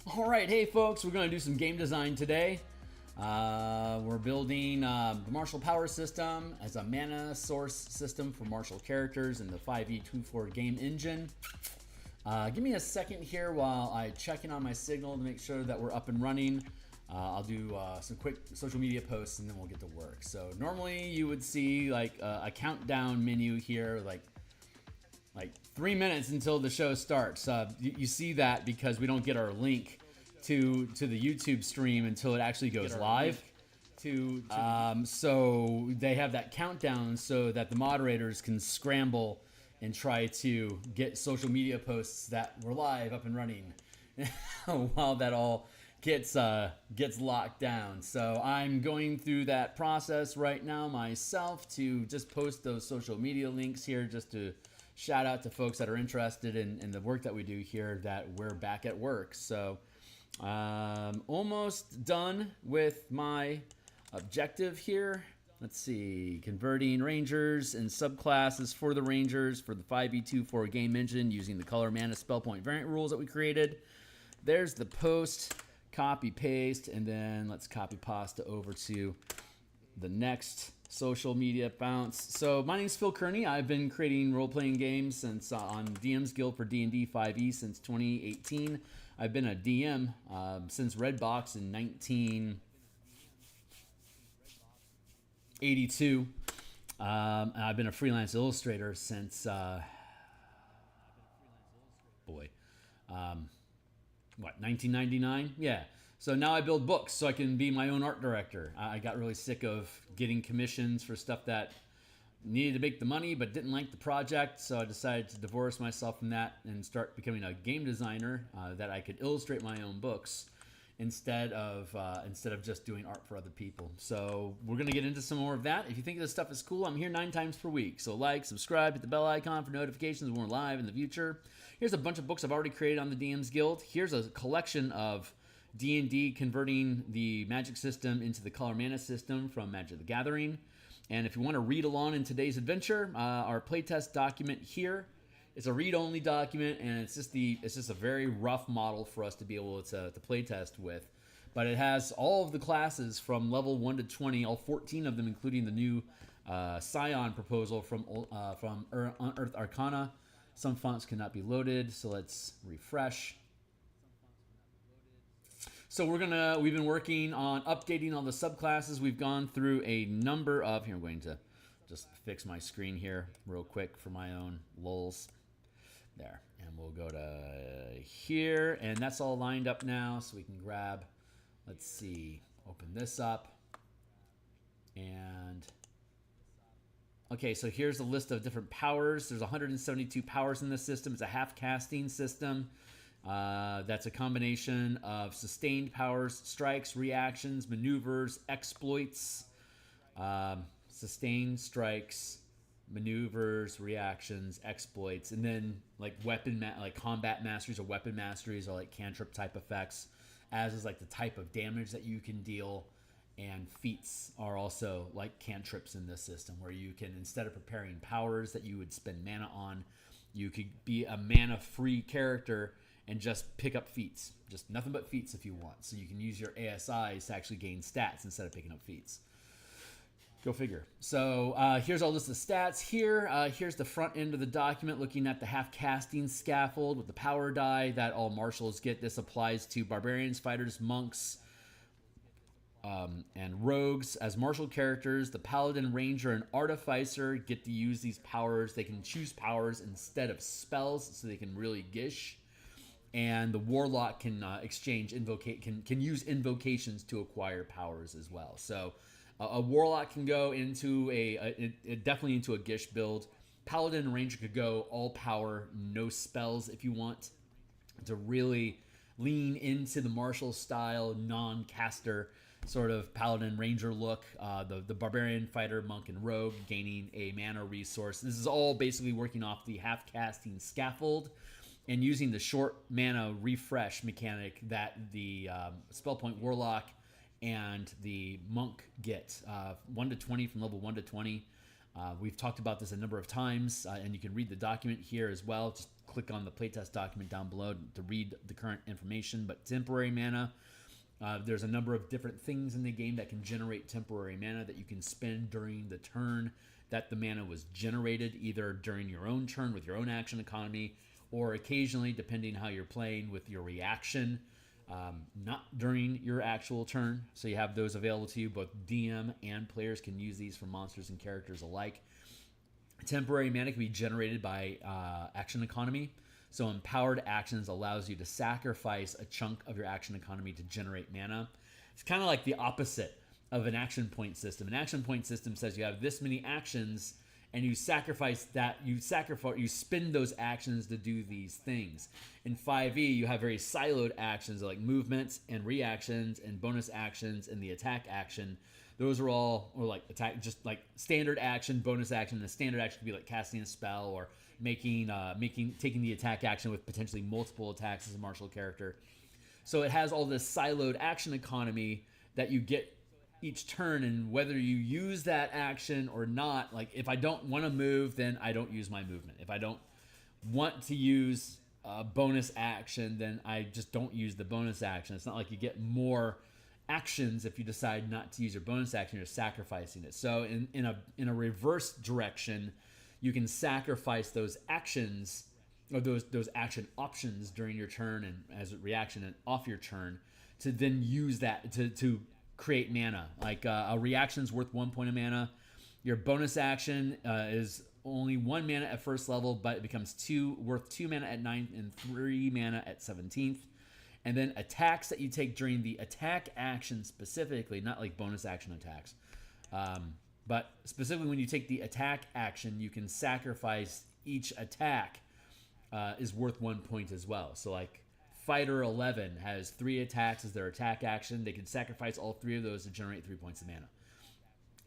All right, hey folks, we're going to do some game design today. We're building the martial power system as a mana source system for martial characters in the 5e24 game engine. Give me a second here while I check in on my signal to make sure that we're up and running. I'll do some quick social media posts and then we'll get to work. So normally you would see like a countdown menu here, like 3 minutes until the show starts. You see that because we don't get our link to the YouTube stream until it actually goes live. So they have that countdown so that the moderators can scramble and try to get social media posts that we're live up and running while that all gets locked down. So I'm going through that process right now myself to just post those social media links here just to shout out to folks that are interested in the work that we do here, that we're back at work. So almost done with my objective here. Let's see, converting rangers and subclasses for the rangers for the 5e24 game engine using the color mana spell point variant rules that we created. There's the post, copy paste, and then let's copy pasta over to the next social media bounce. So my name is Phil Kearney. I've been creating role-playing games since on DMsGuild for D&D 5e since 2018. I've been a DM since Redbox in 1982. And I've been a freelance illustrator since, 1999? Yeah. So now I build books so I can be my own art director. I got really sick of getting commissions for stuff that needed to make the money but didn't like the project, so I decided to divorce myself from that and start becoming a game designer that I could illustrate my own books instead of just doing art for other people. So we're going to get into some more of that. If you think this stuff is cool, I'm here 9 times per week. So like, subscribe, hit the bell icon for notifications when we're live in the future. Here's a bunch of books I've already created on the DMsGuild. Here's a collection of D&D converting the magic system into the color mana system from Magic the Gathering. And if you want to read along in today's adventure, our playtest document here is a read-only document, and it's just a very rough model for us to be able to playtest with. But it has all of the classes from level 1 to 20, all 14 of them, including the new Scion proposal from Unearthed Arcana. Some fonts cannot be loaded, so let's refresh. So we've been working on updating all the subclasses. We've gone through a number of, here I'm going to just fix my screen here real quick for my own lulz. There, and we'll go to here, and that's all lined up now, so we can grab, let's see, open this up. And, okay, so here's a list of different powers. There's 172 powers in this system. It's a half-casting system. That's a combination of sustained powers, strikes, reactions, maneuvers, exploits, sustained strikes, maneuvers, reactions, exploits, and then like combat masteries or weapon masteries or like cantrip type effects, as is like the type of damage that you can deal. And feats are also like cantrips in this system, where you can, instead of preparing powers that you would spend mana on, you could be a mana-free character and just pick up feats. Just nothing but feats if you want. So you can use your ASIs to actually gain stats instead of picking up feats. Go figure. So here's all list of stats here. Here's the front end of the document looking at the half-casting scaffold with the power die that all martials get. This applies to barbarians, fighters, monks, and rogues as martial characters. The paladin, ranger, and artificer get to use these powers. They can choose powers instead of spells, so they can really gish. And the warlock can can use invocations to acquire powers as well. So a warlock can go into definitely into a gish build. Paladin and ranger could go all power, no spells if you want to really lean into the martial style, non-caster sort of paladin ranger look. The barbarian, fighter, monk, and rogue gaining a mana resource. This is all basically working off the half-casting scaffold and using the short mana refresh mechanic that the spell point warlock and the monk get. 1 to 20 from level 1 to 20. We've talked about this a number of times, and you can read the document here as well. Just click on the playtest document down below to read the current information. But temporary mana, there's a number of different things in the game that can generate temporary mana that you can spend during the turn that the mana was generated, either during your own turn with your own action economy, or occasionally, depending how you're playing, with your reaction, not during your actual turn. So you have those available to you. Both DM and players can use these for monsters and characters alike. Temporary mana can be generated by action economy. So empowered actions allows you to sacrifice a chunk of your action economy to generate mana. It's kind of like the opposite of an action point system. An action point system says you have this many actions, and you sacrifice that. You spend those actions to do these things. In 5e, you have very siloed actions like movements and reactions and bonus actions and the attack action. Those are all, or like attack, just like standard action, bonus action. And the standard action could be like casting a spell or taking the attack action with potentially multiple attacks as a martial character. So it has all this siloed action economy that you get each turn, and whether you use that action or not, like if I don't want to move, then I don't use my movement. If I don't want to use a bonus action, then I just don't use the bonus action. It's not like you get more actions if you decide not to use your bonus action. You're sacrificing it. So in a reverse direction, you can sacrifice those actions, or those action options during your turn and as a reaction and off your turn, to then use that to create mana. Like a reaction's worth 1 point of mana. Your bonus action is only 1 mana at first level, but it becomes worth 2 mana at 9th and 3 mana at 17th. And then attacks that you take during the attack action specifically, not like bonus action attacks, but specifically when you take the attack action, you can sacrifice each attack is worth 1 point as well. So like Fighter 11 has 3 attacks as their attack action. They can sacrifice all 3 of those to generate 3 points of mana.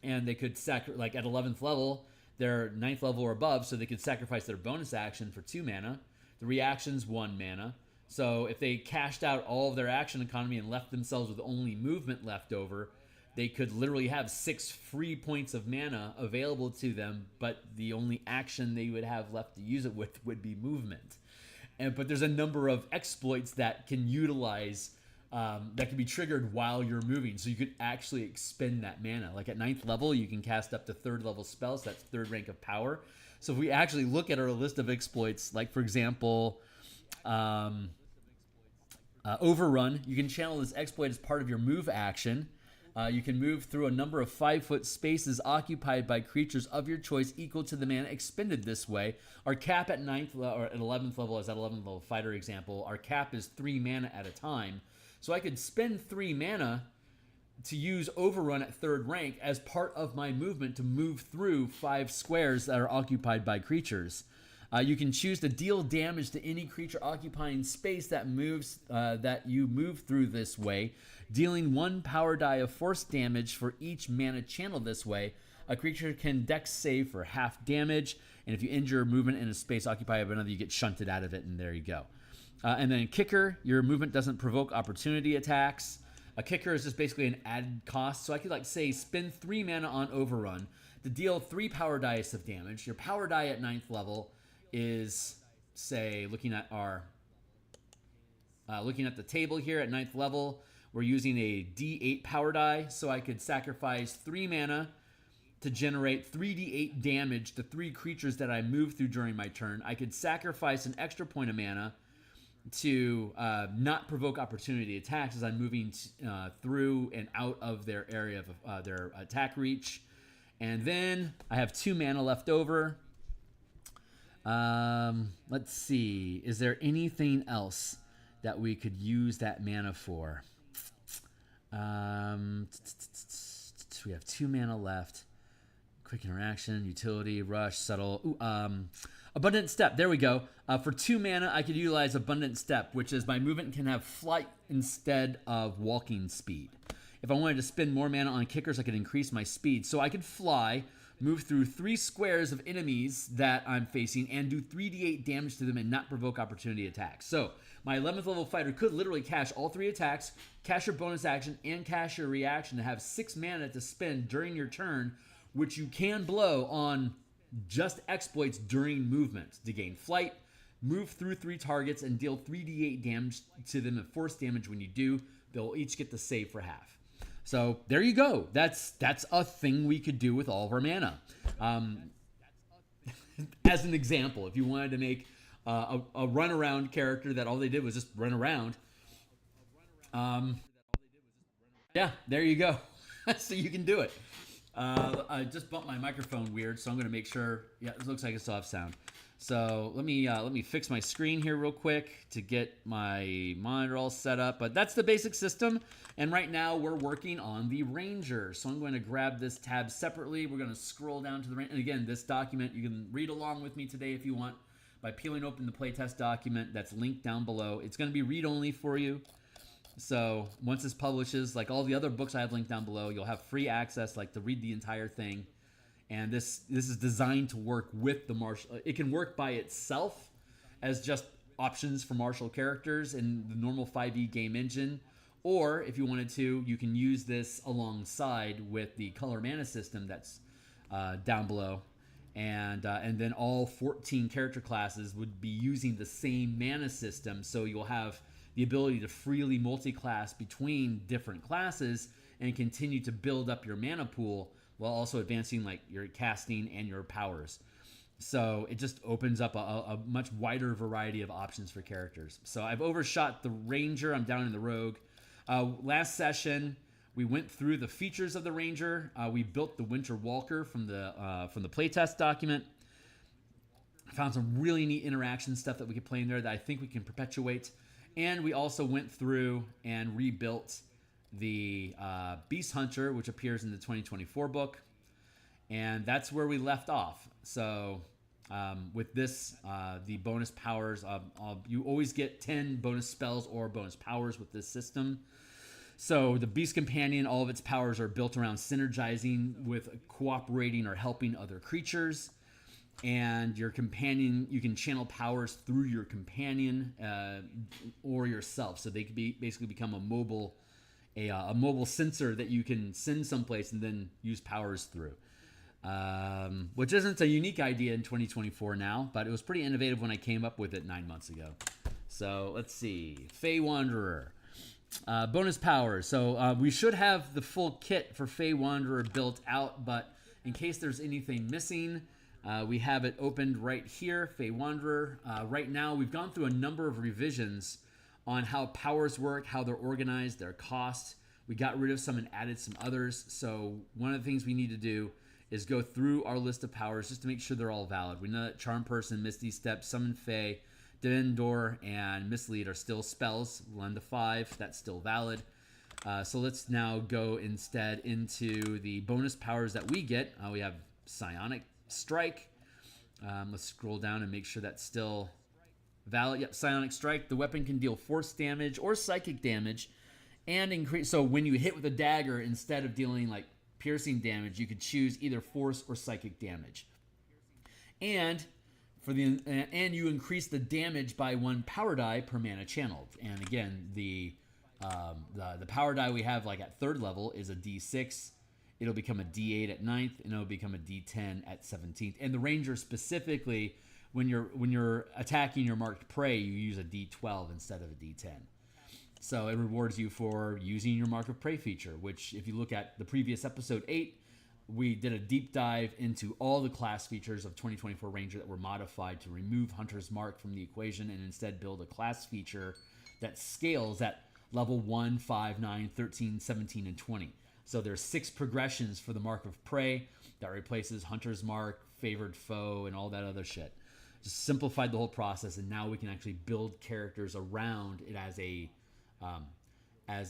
And they could like at 11th level, they're 9th level or above, so they could sacrifice their bonus action for 2 mana. The reaction's 1 mana. So if they cashed out all of their action economy and left themselves with only movement left over, they could literally have 6 free points of mana available to them, but the only action they would have left to use it with would be movement. But there's a number of exploits that can utilize, that can be triggered while you're moving. So you could actually expend that mana. Like at 9th level, you can cast up to 3rd level spells. So that's 3rd rank of power. So if we actually look at our list of exploits, like for example, Overrun, you can channel this exploit as part of your move action. You can move through a number of 5-foot spaces occupied by creatures of your choice equal to the mana expended this way. Our cap at 9th or at 11th level, as that 11th level fighter example, our cap is 3 mana at a time. So I could spend 3 mana to use Overrun at 3rd rank as part of my movement to move through 5 squares that are occupied by creatures. You can choose to deal damage to any creature occupying space that you move through this way, dealing 1 power die of force damage for each mana channeled this way. A creature can dex save for half damage, and if you injure movement in a space occupied by another, you get shunted out of it, and there you go. And then Kicker, your movement doesn't provoke opportunity attacks. A Kicker is just basically an added cost. So I could say spend 3 mana on Overrun to deal 3 power dice of damage. Your power die at 9th level is, say, looking at the table here at 9th level, we're using a D8 power die, so I could sacrifice 3 mana to generate 3d8 damage to 3 creatures that I move through during my turn. I could sacrifice an extra point of mana to not provoke opportunity attacks as I'm moving through and out of their area of their attack reach. And then I have 2 mana left over. Let's see. Is there anything else that we could use that mana for? We have 2 mana left. Quick interaction, utility, rush, subtle. Abundant step. There we go. For 2 mana, I could utilize abundant step, which is my movement can have flight instead of walking speed. If I wanted to spend more mana on kickers, I could increase my speed. So I could fly, move through 3 squares of enemies that I'm facing, and do 3d8 damage to them and not provoke opportunity attacks. So my 11th level fighter could literally cash all 3 attacks, cash your bonus action, and cash your reaction to have 6 mana to spend during your turn which you can blow on just exploits during movement to gain flight, move through 3 targets, and deal 3d8 damage to them and force damage when you do. They'll each get the save for half. So there you go. That's a thing we could do with all of our mana. As an example, if you wanted to make a run-around character that all they did was just run around, yeah, there you go. So you can do it. I just bumped my microphone weird, so I'm going to make sure. Yeah, it looks like I still have sound. So let me fix my screen here real quick to get my monitor all set up. But that's the basic system. And right now we're working on the Ranger. So I'm going to grab this tab separately. We're going to scroll down to the Ranger. And again, this document, you can read along with me today if you want by peeling open the playtest document that's linked down below. It's going to be read-only for you. So once this publishes, like all the other books I have linked down below, you'll have free access, like to read the entire thing. And this is designed to work with the martial. It can work by itself as just options for martial characters in the normal 5e game engine. Or if you wanted to, you can use this alongside with the color mana system that's down below. And then all 14 character classes would be using the same mana system. So you'll have the ability to freely multi-class between different classes and continue to build up your mana pool while also advancing like your casting and your powers. So it just opens up a much wider variety of options for characters. So I've overshot the Ranger. I'm down in the Rogue. Last session, we went through the features of the Ranger. We built the Winter Walker from the playtest document. Found some really neat interaction stuff that we could play in there that I think we can perpetuate. And we also went through and rebuilt the Beast Hunter, which appears in the 2024 book. And that's where we left off. So with this, the bonus powers, you always get 10 bonus spells or bonus powers with this system. So the Beast Companion, all of its powers are built around synergizing with cooperating or helping other creatures. And your companion, you can channel powers through your companion or yourself. So they could basically become a mobile sensor that you can send someplace and then use powers through. Which isn't a unique idea in 2024 now, but it was pretty innovative when I came up with it 9 months ago. So let's see. Fey Wanderer. Bonus powers. So we should have the full kit for Fey Wanderer built out, but in case there's anything missing, we have it opened right here, Fey Wanderer. Right now, we've gone through a number of revisions on how powers work, how they're organized, their cost. We got rid of some and added some others. So one of the things we need to do is go through our list of powers just to make sure they're all valid. We know that Charm Person, Misty Step, Summon Fey, Divinity Door, and Mislead are still spells, 1 to 5. That's still valid. So let's now go instead into the bonus powers that we get. We have Psionic Strike. Let's scroll down and make sure that's still valid. Yep, Psionic Strike. The weapon can deal force damage or psychic damage and increase. So when you hit with a dagger, instead of dealing like piercing damage, you could choose either force or psychic damage. And you increase the damage by 1 power die per mana channeled. And again, the power die we have like at 3rd level is a D6. It'll become a D8 at 9th, and it'll become a D10 at 17th. And the Ranger specifically, when you're attacking your marked prey, you use a D12 instead of a D10. So it rewards you for using your Mark of Prey feature, which if you look at the previous episode 8, we did a deep dive into all the class features of 2024 Ranger that were modified to remove Hunter's Mark from the equation and instead build a class feature that scales at level 1, 5, 9, 13, 17, and 20. So there's 6 progressions for the Mark of Prey that replaces Hunter's Mark, Favored Foe, and all that other shit. Just simplified the whole process, and now we can actually build characters around it as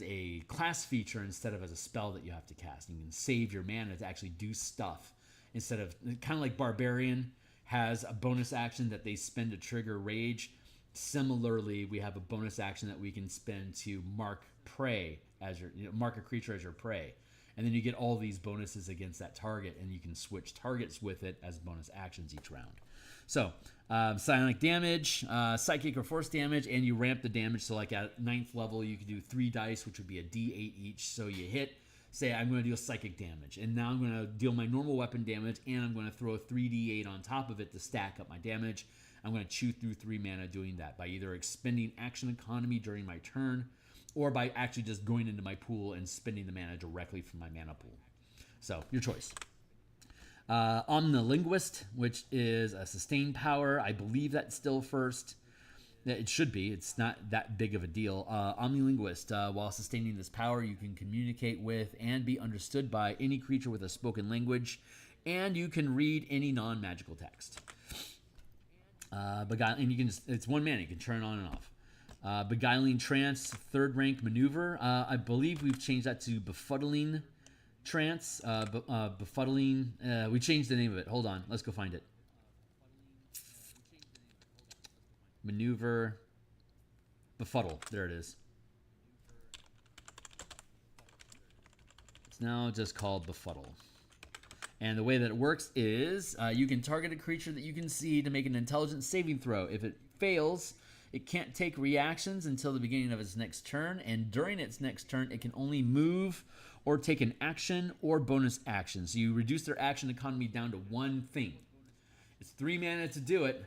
a class feature instead of as a spell that you have to cast. You can save your mana to actually do stuff instead of, kind of like Barbarian has a bonus action that they spend to trigger Rage. Similarly, we have a bonus action that we can spend to mark prey as mark a creature as your prey. And then you get all these bonuses against that target, and you can switch targets with it as bonus actions each round. So, psionic damage, psychic or force damage, and you ramp the damage. So like at 9th level, you can do 3 dice, which would be a D8 each. So you hit say I'm going to deal psychic damage, and now I'm going to deal my normal weapon damage, and I'm going to throw a 3d8 on top of it to stack up my damage. I'm going to chew through 3 mana doing that by either expending action economy during my turn, or by actually just going into my pool and spending the mana directly from my mana pool. So, your choice. Omnilinguist, which is a sustained power. I believe that's still first. It should be. It's not that big of a deal. Omnilinguist, while sustaining this power, you can communicate with and be understood by any creature with a spoken language, and you can read any non-magical text. And you can it's 1 mana. You can turn it on and off. Beguiling Trance, 3rd rank maneuver. I believe we've changed that to Befuddling Trance. Befuddling. We changed the name of it. Hold on. Let's go find it. Maneuver. Befuddle. There it is. It's now just called Befuddle. And the way that it works is you can target a creature that you can see to make an intelligence saving throw. If it fails, it can't take reactions until the beginning of its next turn. And during its next turn, it can only move or take an action or bonus action. So you reduce their action economy down to 1 thing. It's 3 mana to do it,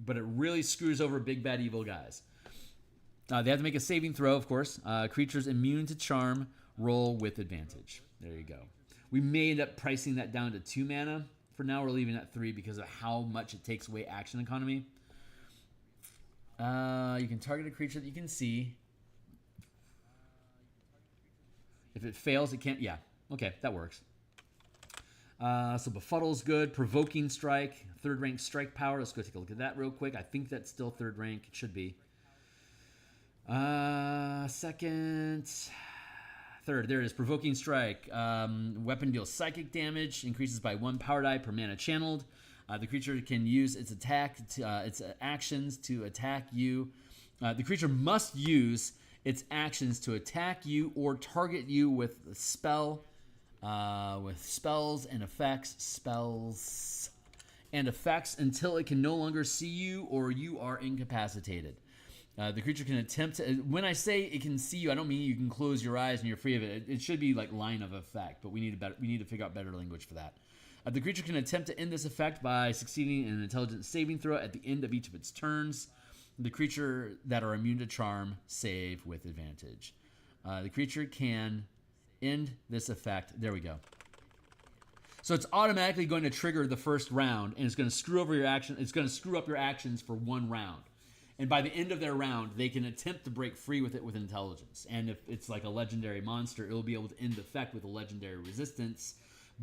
but it really screws over big bad evil guys. They have to make a saving throw, of course. Creatures immune to charm roll with advantage. There you go. We may end up pricing that down to 2 mana. For now, we're leaving it at 3 because of how much it takes away action economy. You can target a creature that you can see. If it fails, it can't. Yeah, okay, that works. So Befuddle's good. Provoking Strike, 3rd rank strike power. Let's go take a look at that real quick. I think that's still 3rd rank. It should be. 3rd, there it is. Provoking Strike. Weapon deals psychic damage, increases by 1 power die per mana channeled. The creature can use its its actions to attack you. The creature must use its actions to attack you or target you with a spell, with spells and effects, until it can no longer see you or you are incapacitated. The creature can attempt to, when I say it can see you, I don't mean you can close your eyes and you're free of it. It should be like line of effect, but we need to figure out better language for that. The creature can attempt to end this effect by succeeding in an intelligence saving throw at the end of each of its turns. The creature that are immune to charm save with advantage. The creature can end this effect. There we go. So it's automatically going to trigger the first round, and it's going to screw over your action. It's going to screw up your actions for 1 round. And by the end of their round, they can attempt to break free with it with intelligence. And if it's like a legendary monster, it'll be able to end the effect with a legendary resistance.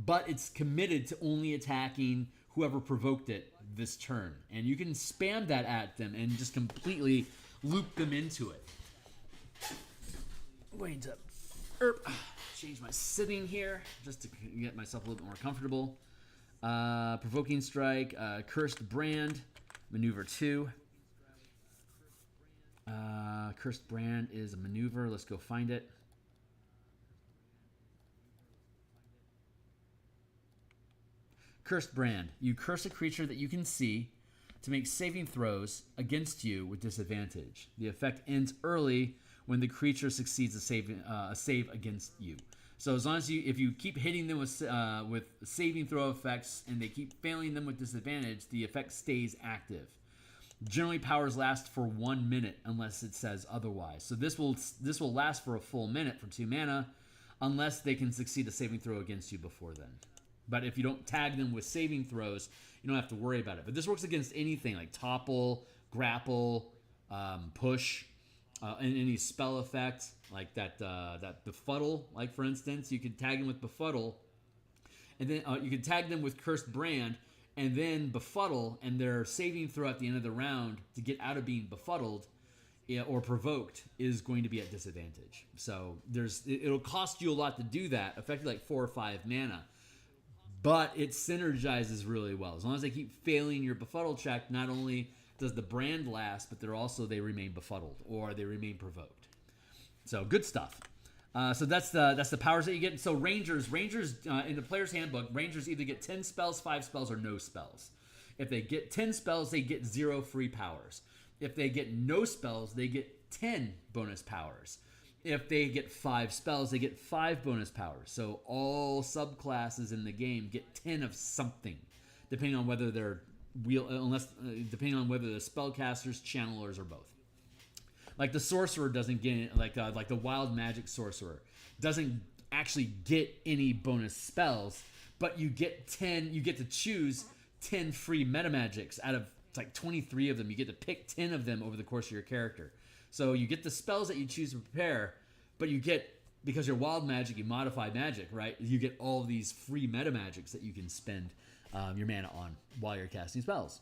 But it's committed to only attacking whoever provoked it this turn. And you can spam that at them and just completely loop them into it. I'm going to change my sitting here just to get myself a little bit more comfortable. Provoking Strike, Cursed Brand, Maneuver 2. Cursed Brand is a maneuver. Let's go find it. Cursed Brand. You curse a creature that you can see to make saving throws against you with disadvantage. The effect ends early when the creature succeeds a save against you. So as long as if you keep hitting them with saving throw effects and they keep failing them with disadvantage, the effect stays active. Generally, powers last for 1 minute unless it says otherwise. So this will last for a full minute for 2 mana, unless they can succeed a saving throw against you before then. But if you don't tag them with saving throws, you don't have to worry about it. But this works against anything like topple, grapple, push, and any spell effect like that befuddle. Like for instance, you could tag them with befuddle, and then you could tag them with Cursed Brand. And then befuddle, and their saving throw at the end of the round to get out of being befuddled or provoked is going to be at disadvantage. So it'll cost you a lot to do that, effectively like 4 or 5 mana. But it synergizes really well. As long as they keep failing your befuddle check, not only does the brand last, but they remain befuddled or they remain provoked. So good stuff. So that's the powers that you get. So Rangers in the player's handbook, Rangers either get 10 spells, 5 spells, or no spells. If they get 10 spells, they get 0 free powers. If they get no spells, they get 10 bonus powers. if they get 5 spells, they get 5 bonus powers. So all subclasses in the game get 10 of something, depending on whether they're depending on whether the spellcasters, channelers, or both. Like the sorcerer doesn't get like the wild magic sorcerer doesn't actually get any bonus spells, but you get 10. You get to choose 10 free meta magics out of like 23 of them. You get to pick 10 of them over the course of your character. So you get the spells that you choose to prepare, but you get, because you're wild magic, you modify magic, right? You get all these free meta magics that you can spend your mana on while you're casting spells.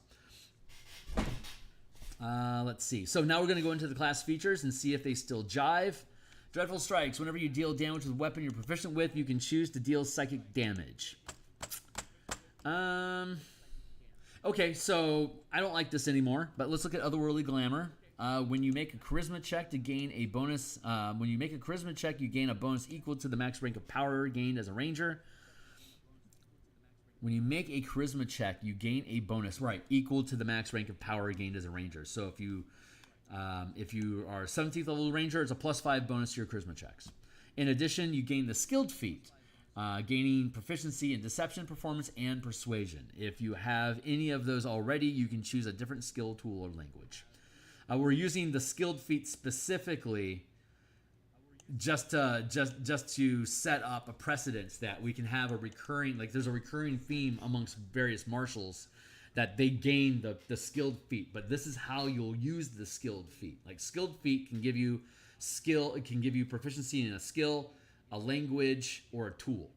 Let's see. So now we're going to go into the class features and see if they still jive. Dreadful Strikes. Whenever you deal damage with a weapon you're proficient with, you can choose to deal psychic damage. Okay, so I don't like this anymore, but let's look at Otherworldly Glamour. When you make a charisma check to gain a bonus, you gain a bonus equal to the max rank of power gained as a ranger. When you make a charisma check, you gain a bonus, right, equal to the max rank of power gained as a ranger. So if you are 17th level ranger, it's a +5 bonus to your charisma checks. In addition, you gain the skilled feat, gaining proficiency in deception, performance, and persuasion. If you have any of those already, you can choose a different skill, tool, or language. We're using the skilled feat specifically just to set up a precedence that we can have a recurring, like there's a recurring theme amongst various martials that they gain the skilled feat, but this is how you'll use the skilled feat. Like skilled feat can give you skill, it can give you proficiency in a skill, a language, or a tool.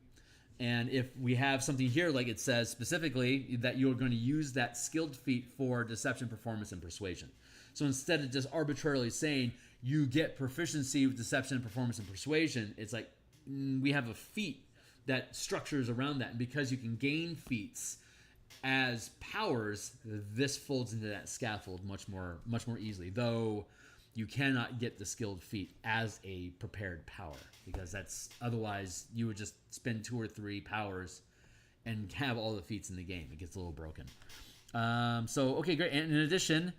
And if we have something here, like it says specifically that you're going to use that skilled feat for deception, performance, and persuasion. So instead of just arbitrarily saying you get proficiency with deception, performance, and persuasion, it's like we have a feat that structures around that. And because you can gain feats as powers, this folds into that scaffold much more easily. Though you cannot get the skilled feat as a prepared power, because that's otherwise you would just spend 2 or 3 powers and have all the feats in the game. It gets a little broken. So okay, great. And in addition,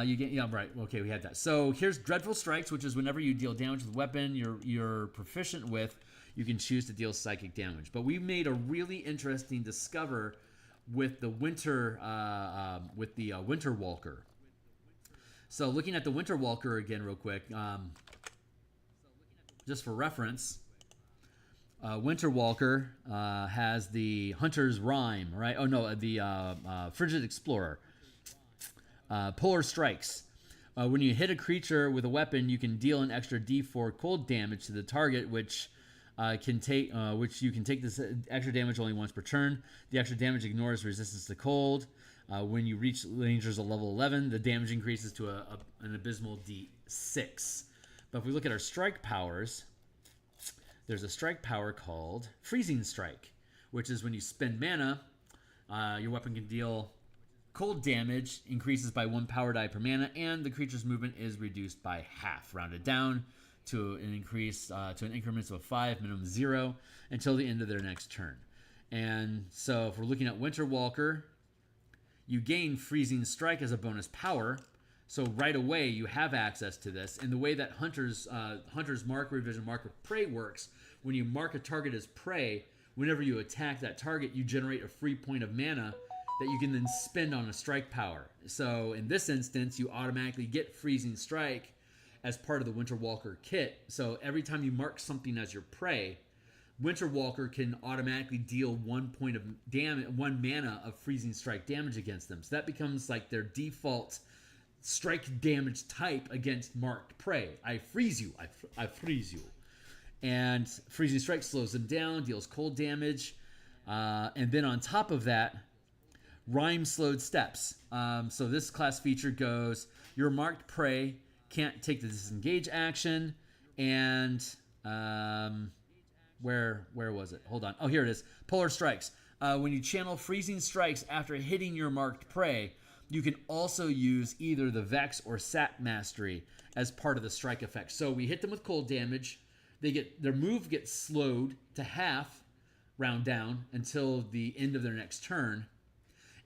you get, yeah, right. Okay, we had that. So here's Dreadful Strikes, which is whenever you deal damage with a weapon you're proficient with, you can choose to deal psychic damage. But we made a really interesting discover with the Winter Walker. So looking at the Winter Walker again, real quick, just for reference, Winter Walker has the Hunter's Rhyme, right? Oh no, the Frigid Explorer. Polar Strikes. When you hit a creature with a weapon, you can deal an extra D4 cold damage to the target, which you can take this extra damage only once per turn. The extra damage ignores resistance to cold. When you reach rangers of level 11, the damage increases to an abysmal D6. But if we look at our strike powers, there's a strike power called Freezing Strike, which is when you spend mana, your weapon can deal cold damage, increases by 1 power die per mana, and the creature's movement is reduced by half, rounded down to an increase to an increment of 5, minimum 0, until the end of their next turn. And so if we're looking at Winter Walker, you gain Freezing Strike as a bonus power. So right away you have access to this. And the way that Hunter's Mark Revision Mark of Prey works, when you mark a target as prey, whenever you attack that target, you generate a free point of mana that you can then spend on a strike power. So in this instance, you automatically get Freezing Strike as part of the Winter Walker kit. So every time you mark something as your prey, Winter Walker can automatically deal 1 point of damage, 1 mana of Freezing Strike damage against them. So that becomes like their default strike damage type against marked prey. I freeze you. I freeze you. And Freezing Strike slows them down, deals cold damage. And then on top of that, Rhyme Slowed Steps. So this class feature goes, your marked prey can't take the disengage action, and where was it? Hold on. Oh, here it is. Polar Strikes. When you channel Freezing Strikes after hitting your marked prey, you can also use either the Vex or Sap Mastery as part of the strike effect. So we hit them with cold damage. Their move gets slowed to half, round down, until the end of their next turn.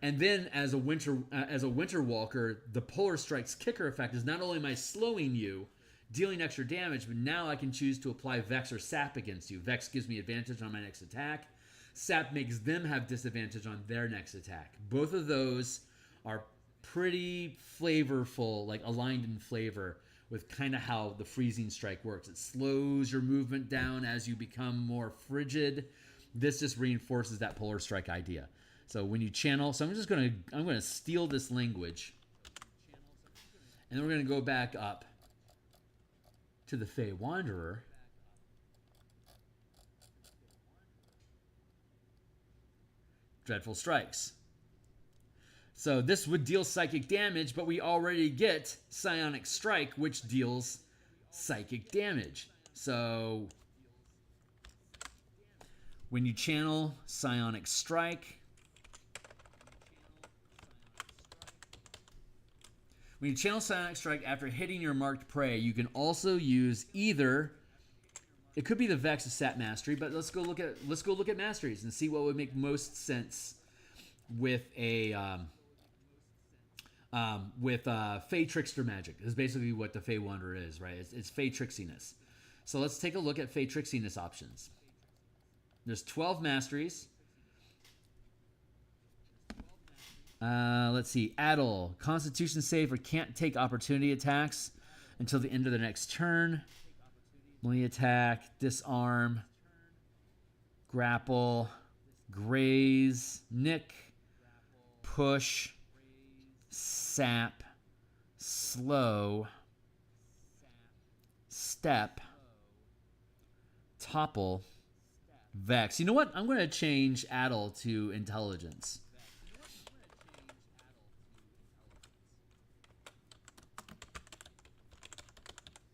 And then as a Winter Walker, the Polar Strikes kicker effect is not only am I slowing you dealing extra damage, but now I can choose to apply Vex or Sap against you. Vex gives me advantage on my next attack. Sap makes them have disadvantage on their next attack. Both of those are pretty flavorful, like aligned in flavor with kind of how the freezing strike works. It slows your movement down as you become more frigid. This just reinforces that polar strike idea. So when you channel, so I'm gonna steal this language, and then we're gonna go back up to the Fey Wanderer. Dreadful Strikes. So this would deal psychic damage, but we already get Psionic Strike, which deals psychic damage. So when you channel Psionic Strike, after hitting your marked prey, you can also use either. It could be the Vex of Sap Mastery, but let's go look at masteries and see what would make most sense with a Fey Trickster magic. Is basically what the Fey Wanderer is, right? It's Fey Trixiness. So let's take a look at Fey Trixiness options. There's 12 masteries. Let's see. Addle. Constitution save or can't take opportunity attacks until the end of the next turn. Melee attack, disarm, grapple, graze, nick, push, sap, slow, step, topple, vex. You know what? I'm going to change addle to intelligence.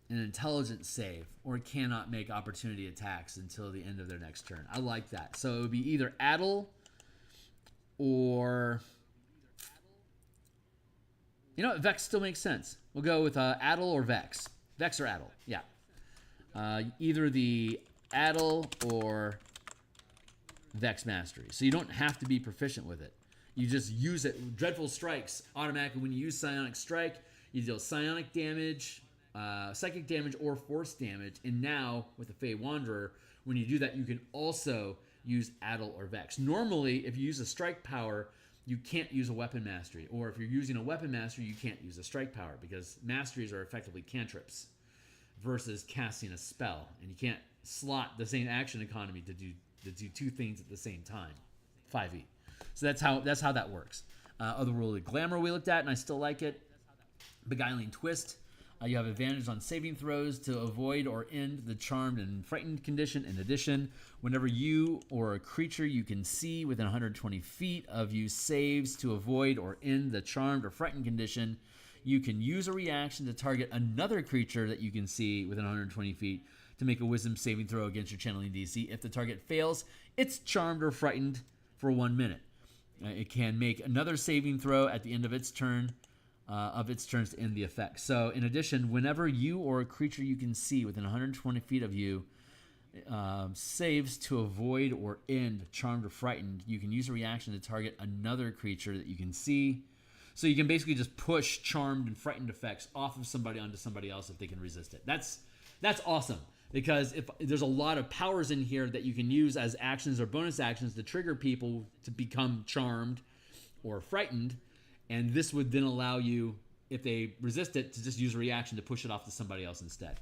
An intelligence save, or cannot make opportunity attacks until the end of their next turn. I like that. So it would be either addle or... You know what? Vex still makes sense. We'll go with addle or vex. Vex or addle, yeah. Either the addle or vex mastery. So you don't have to be proficient with it. You just use it. Dreadful Strikes, automatically when you use Psionic Strike, you deal psionic damage, psychic damage, or force damage. And now, with the Fey Wanderer, when you do that, you can also use addle or vex. Normally, if you use a strike power, you can't use a weapon mastery. Or if you're using a weapon mastery, you can't use a strike power, because masteries are effectively cantrips versus casting a spell. And you can't slot the same action economy to do two things at the same time. 5e. So that's how that works. Otherworldly Glamour we looked at, and I still like it. Beguiling Twist. You have advantage on saving throws to avoid or end the charmed and frightened condition. In addition, whenever you or a creature you can see within 120 feet of you saves to avoid or end the charmed or frightened condition, you can use a reaction to target another creature that you can see within 120 feet to make a wisdom saving throw against your channeling DC. If the target fails, it's charmed or frightened for 1 minute. It can make another saving throw at the end of its turn. Turns to end the effect. So, in addition, whenever you or a creature you can see within 120 feet of you saves to avoid or end charmed or frightened, you can use a reaction to target another creature that you can see. So you can basically just push charmed and frightened effects off of somebody onto somebody else if they can resist it. That's awesome, because if there's a lot of powers in here that you can use as actions or bonus actions to trigger people to become charmed or frightened. And this would then allow you, if they resist it, to just use a reaction to push it off to somebody else instead.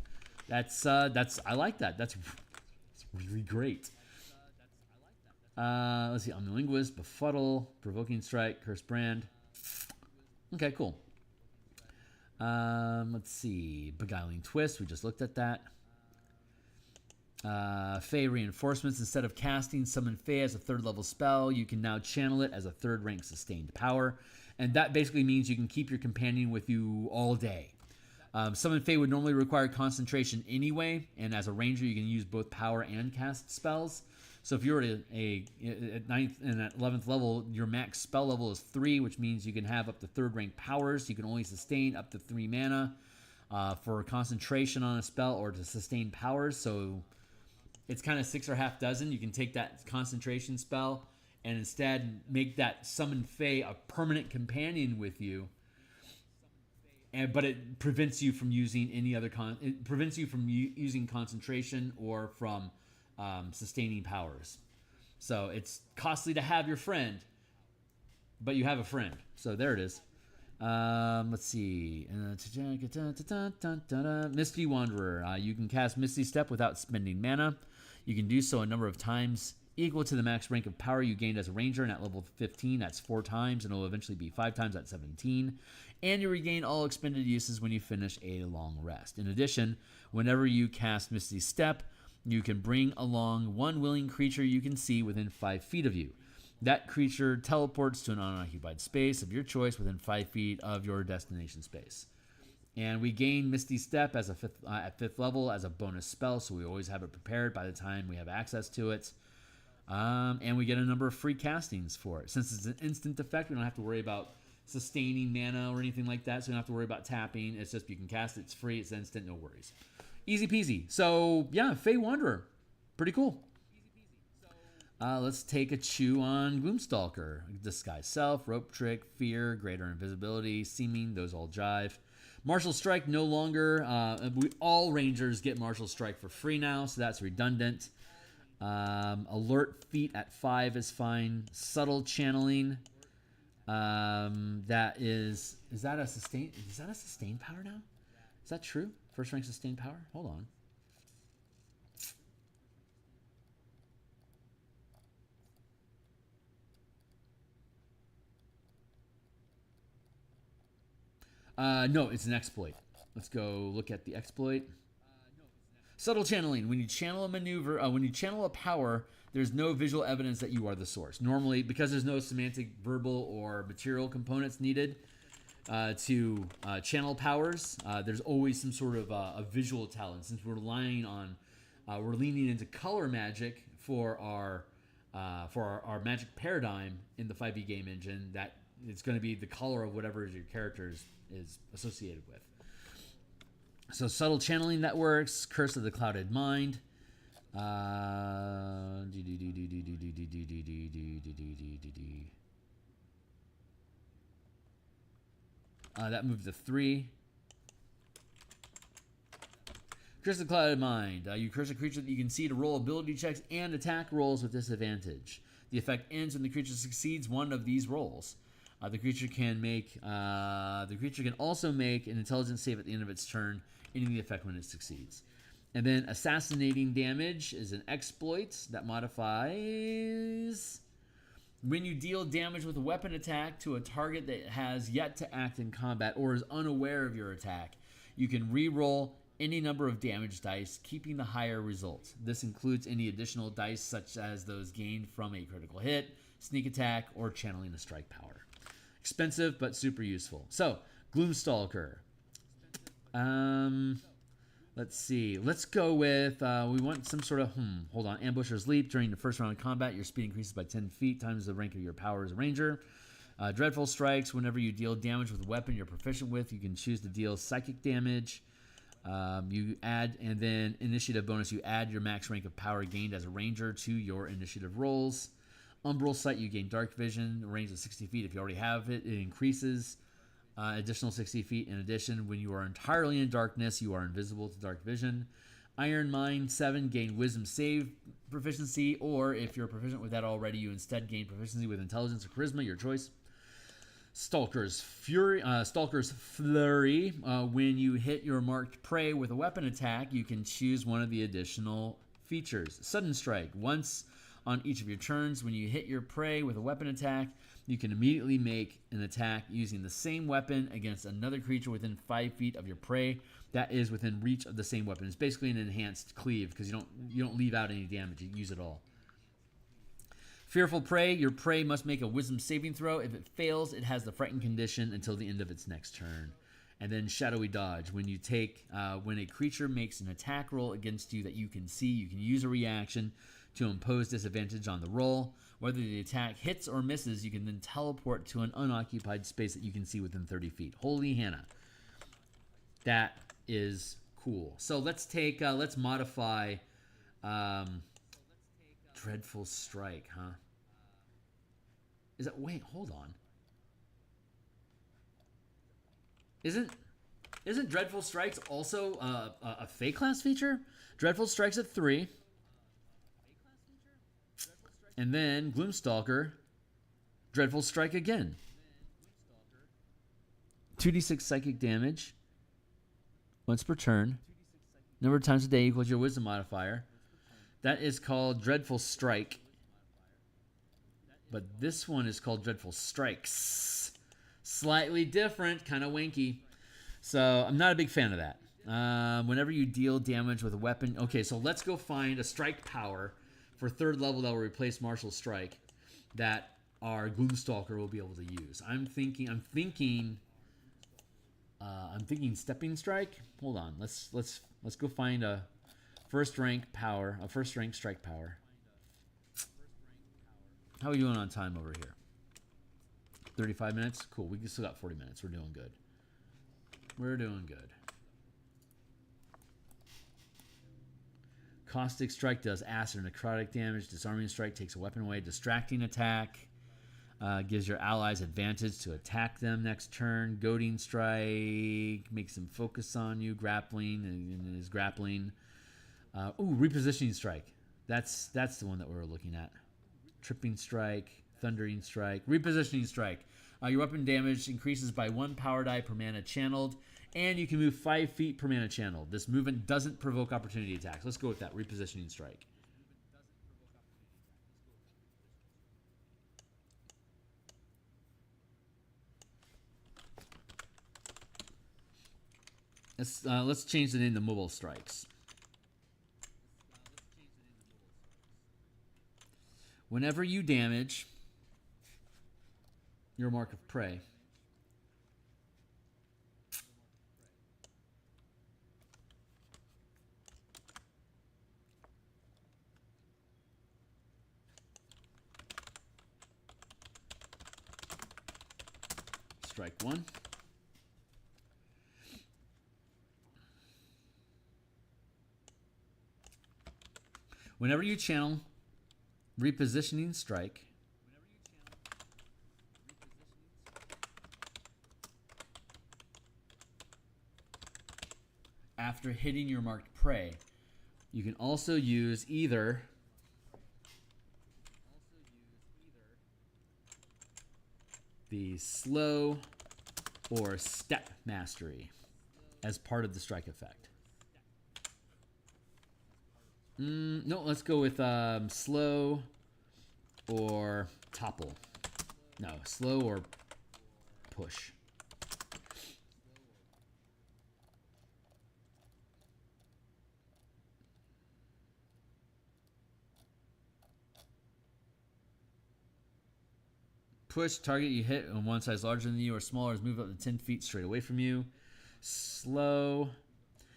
I like that. That's really great. Let's see, Omnilinguist, Befuddle, Provoking Strike, Cursed Brand. Okay, cool. Let's see, Beguiling Twist. We just looked at that. Fey Reinforcements. Instead of casting Summon Fey as a 3rd level spell, you can now channel it as a 3rd rank sustained power. And that basically means you can keep your companion with you all day. Summon Fey would normally require concentration anyway, and as a ranger, you can use both power and cast spells. So if you're at at 9th and at 11th level, your max spell level is 3, which means you can have up to 3rd rank powers. You can only sustain up to 3 mana for concentration on a spell or to sustain powers. So it's kind of 6 or half dozen. You can take that concentration spell and instead make that Summon Fey a permanent companion with you. but it prevents you from using any other it prevents you from using concentration or from sustaining powers. So it's costly to have your friend, but you have a friend. So there it is. Let's see. Misty Wanderer. You can cast Misty Step without spending mana. You can do so a number of times equal to the max rank of power you gained as a ranger, and at level 15, that's 4 times, and it'll eventually be 5 times at 17. And you regain all expended uses when you finish a long rest. In addition, whenever you cast Misty Step, you can bring along one willing creature you can see within 5 feet of you. That creature teleports to an unoccupied space of your choice within 5 feet of your destination space. And we gain Misty Step as at 5th level as a bonus spell, so we always have it prepared by the time we have access to it. And we get a number of free castings for it. Since it's an instant effect, we don't have to worry about sustaining mana or anything like that, so we don't have to worry about tapping. It's just you can cast it, it's free, it's instant, no worries. Easy peasy. So, yeah, Fey Wanderer. Pretty cool. Let's take a chew on Gloomstalker. Disguise Self, Rope Trick, Fear, Greater Invisibility, Seeming, those all jive. Martial Strike no longer. All Rangers get Martial Strike for free now, so that's redundant. Alert Feet at 5 is fine. Subtle Channeling. That is that a sustained power now? Is that true? First rank sustained power? Hold on. No, it's an exploit. Let's go look at the exploit. Subtle Channeling. When you channel a maneuver, when you channel a power, there's no visual evidence that you are the source. Normally, because there's no semantic, verbal, or material components needed to channel powers, there's always some sort of a visual talent. Since we're we're leaning into color magic for our magic paradigm in the 5e game engine, that it's going to be the color of whatever your character is associated with. So subtle channeling, that works. Curse of the Clouded Mind. That moved to 3. Curse of the Clouded Mind. You curse a creature that you can see to roll ability checks and attack rolls with disadvantage. The effect ends when the creature succeeds one of these rolls. The creature can also make an intelligence save at the end of its turn, ending the effect when it succeeds. And then Assassinating Damage is an exploit that modifies when you deal damage with a weapon attack to a target that has yet to act in combat or is unaware of your attack. You can re-roll any number of damage dice, keeping the higher result. This includes any additional dice such as those gained from a critical hit, sneak attack, or channeling a strike power. Expensive, but super useful. So, Gloomstalker. Let's see. Let's go with, we want some sort of, hold on. Ambusher's Leap. During the first round of combat, your speed increases by 10 feet times the rank of your power as a ranger. Dreadful Strikes. Whenever you deal damage with a weapon you're proficient with, you can choose to deal psychic damage. You add, and then initiative bonus, you add your max rank of power gained as a ranger to your initiative rolls. Umbral Sight, you gain dark vision, a range of 60 feet. If you already have it, it increases additional 60 feet. In addition, when you are entirely in darkness, you are invisible to dark vision. Iron Mind 7, gain Wisdom Save proficiency, or if you're proficient with that already, you instead gain proficiency with Intelligence or Charisma, your choice. Stalker's Flurry. When you hit your marked prey with a weapon attack, you can choose one of the additional features. Sudden Strike. Once on each of your turns, when you hit your prey with a weapon attack, you can immediately make an attack using the same weapon against another creature within 5 feet of your prey that is within reach of the same weapon. It's basically an enhanced cleave because you don't leave out any damage. You use it all. Fearful Prey. Your prey must make a Wisdom saving throw. If it fails, it has the frightened condition until the end of its next turn. And then Shadowy Dodge. When a creature makes an attack roll against you that you can see, you can use a reaction to impose disadvantage on the roll. Whether the attack hits or misses, you can then teleport to an unoccupied space that you can see within 30 feet. Holy Hannah. That is cool. So let's modify Dreadful Strike, huh? Wait, hold on. Isn't Isn't Dreadful Strikes also a Fey class feature? Dreadful Strikes at 3. And then Gloomstalker, Dreadful Strike again. 2d6 psychic damage once per turn. Number of times a day equals your wisdom modifier. That is called Dreadful Strike. But this one is called Dreadful Strikes. Slightly different, kind of wanky. So I'm not a big fan of that. Whenever you deal damage with a weapon. Okay, so let's go find a strike power for 3rd level that will replace Martial Strike that our Gloomstalker will be able to use. I'm thinking Stepping Strike. Hold on. Let's go find a first rank strike power. How are we doing on time over here? 35 minutes? Cool. We still got 40 minutes. We're doing good. We're doing good. Caustic Strike does acid or necrotic damage. Disarming Strike takes a weapon away. Distracting Attack gives your allies advantage to attack them next turn. Goading Strike makes them focus on you. Grappling and is grappling. Repositioning Strike. That's the one that we were looking at. Tripping Strike, Thundering Strike, Repositioning Strike. Your weapon damage increases by 1 power die per mana channeled, and you can move 5 feet per mana channeled. This movement doesn't provoke opportunity attacks. Let's go with that, Repositioning Strike. Let's change the name to Mobile Strikes. Whenever you damage your mark of prey, strike 1. Whenever you channel Repositioning Strike, after hitting your marked prey, you can also use either the slow or step mastery as part of the strike effect. No, let's go with slow or topple. No, slow or push. Push, target you hit on one size larger than you or smaller is moved up to 10 feet straight away from you. Slow.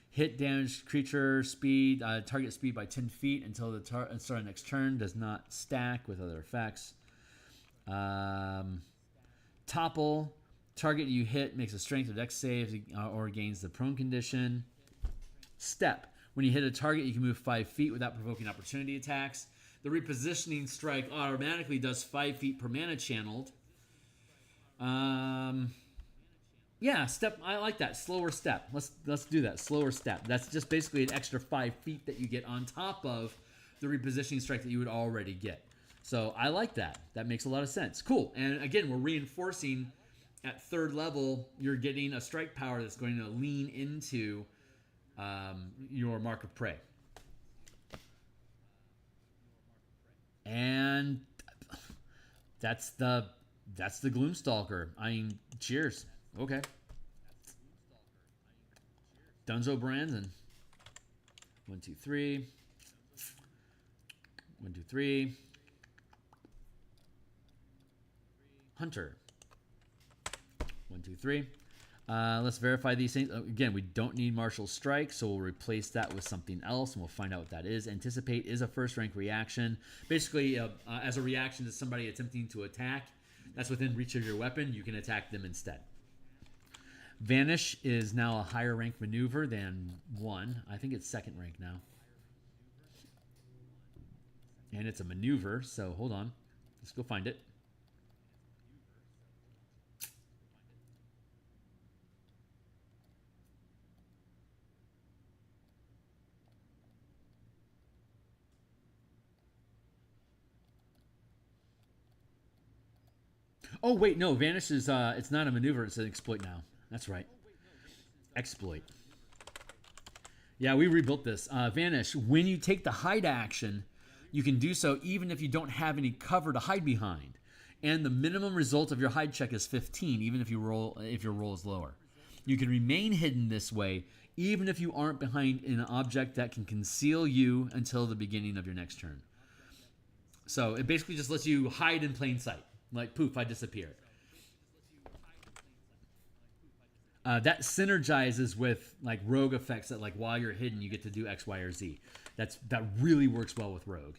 Hit damage creature speed, target speed by 10 feet until the start of next turn. Does not stack with other effects. Topple, target you hit makes a strength or dex save or gains the prone condition. Step, when you hit a target, you can move 5 feet without provoking opportunity attacks. The Repositioning Strike automatically does 5 feet per mana channeled. Yeah, step. I like that. Slower step. Let's do that. Slower step. That's just basically an extra 5 feet that you get on top of the Repositioning Strike that you would already get. So I like that. That makes a lot of sense. Cool. And again, we're reinforcing at 3rd level, you're getting a strike power that's going to lean into your mark of prey. And that's the Gloomstalker. I mean, cheers. Okay. Dunzo Brandon. 1, 2, 3. 1, 2, 3. Hunter. 1, 2, 3. Let's verify these things. Again, we don't need Martial Strike, so we'll replace that with something else, and we'll find out what that is. Anticipate is a first rank reaction. Basically, as a reaction to somebody attempting to attack, that's within reach of your weapon, you can attack them instead. Vanish is now a higher rank maneuver than 1. I think it's 2nd rank now. And it's a maneuver, so hold on. Let's go find it. Oh wait, no, vanish is it's not a maneuver, it's an exploit now. That's right. Exploit. Yeah, we rebuilt this. Vanish, when you take the hide action, you can do so even if you don't have any cover to hide behind. And the minimum result of your hide check is 15, even if your roll is lower. You can remain hidden this way, even if you aren't behind an object that can conceal you until the beginning of your next turn. So it basically just lets you hide in plain sight. Like, poof, I disappear. That synergizes with like rogue effects that like while you're hidden, you get to do X, Y, or Z. That really works well with rogue.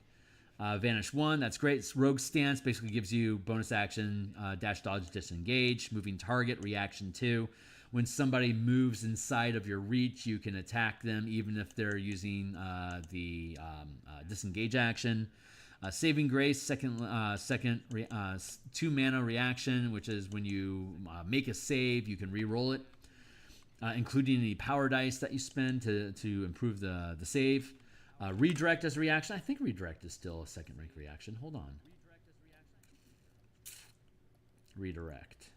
Vanish 1, that's great. Rogue stance basically gives you bonus action, dash, dodge, disengage, moving target, reaction 2. When somebody moves inside of your reach, you can attack them even if they're using the disengage action. Saving Grace, second 2 mana reaction, which is when you make a save, you can re-roll it, including any power dice that you spend to improve the save. Redirect as a reaction. I think redirect is still a second rank reaction. Hold on. Redirect.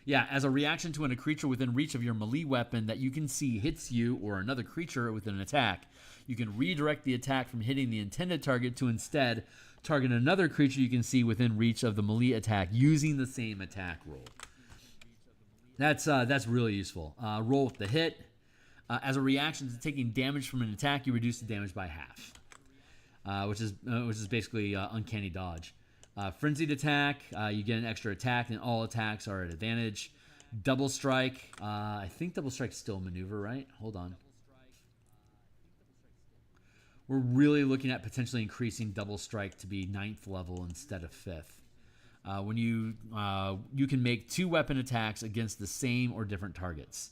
Yeah, as a reaction to when a creature within reach of your melee weapon that you can see hits you or another creature with an attack, you can redirect the attack from hitting the intended target to instead target another creature you can see within reach of the melee attack using the same attack roll. That's really useful. Roll with the hit. As a reaction to taking damage from an attack, you reduce the damage by half, which is basically uncanny dodge. Frenzied attack, you get an extra attack, and all attacks are at advantage. Double strike, I think double strike is still a maneuver, right? Hold on. We're really looking at potentially increasing double strike to be 9th level instead of 5th. When you can make 2 weapon attacks against the same or different targets.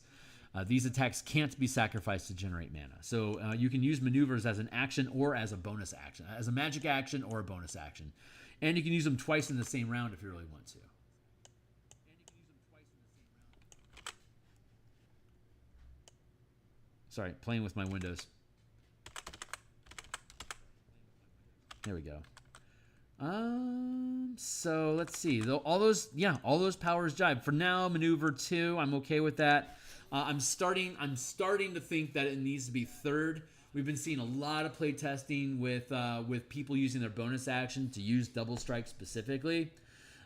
These attacks can't be sacrificed to generate mana. So you can use maneuvers as an action or as a bonus action, as a magic action or a bonus action. And you can use them twice in the same round if you really want to. Sorry, playing with my windows. There we go. So let's see. All those powers jive. For now, maneuver 2, I'm okay with that. I'm starting to think that it needs to be 3rd. We've been seeing a lot of play testing with people using their bonus action to use double strike specifically.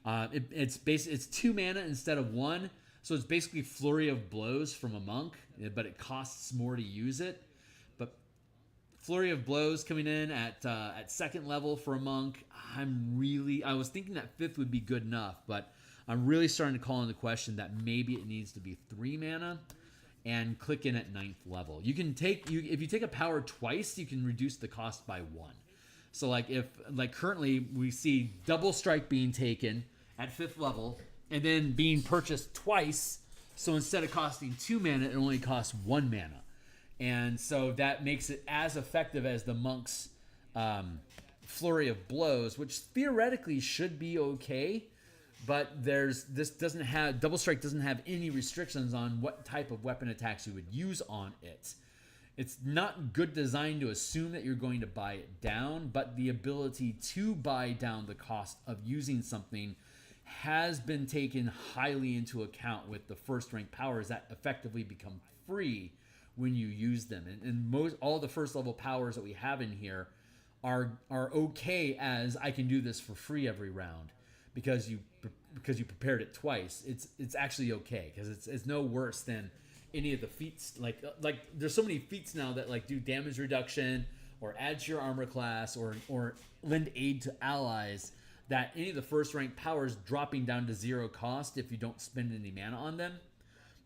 It's 2 mana instead of 1, so it's basically flurry of blows from a monk, but it costs more to use it. But flurry of blows coming in at 2nd level for a monk, I was thinking that 5th would be good enough, but I'm really starting to call into question that maybe it needs to be 3 mana and click in at 9th level. You can if you take a power twice, you can reduce the cost by 1. So if currently we see double strike being taken at 5th level and then being purchased twice. So instead of costing 2 mana, it only costs 1 mana. And so that makes it as effective as the monk's flurry of blows, which theoretically should be okay. But double strike doesn't have any restrictions on what type of weapon attacks you would use on it. It's not good design to assume that you're going to buy it down, but the ability to buy down the cost of using something has been taken highly into account with the first rank powers that effectively become free when you use them. And all the first level powers that we have in here are okay as I can do this for free every round. Because you prepared it twice, it's actually okay because it's no worse than any of the feats. Like there's so many feats now that do damage reduction or add to your armor class or lend aid to allies, that any of the first rank powers dropping down to 0 cost if you don't spend any mana on them.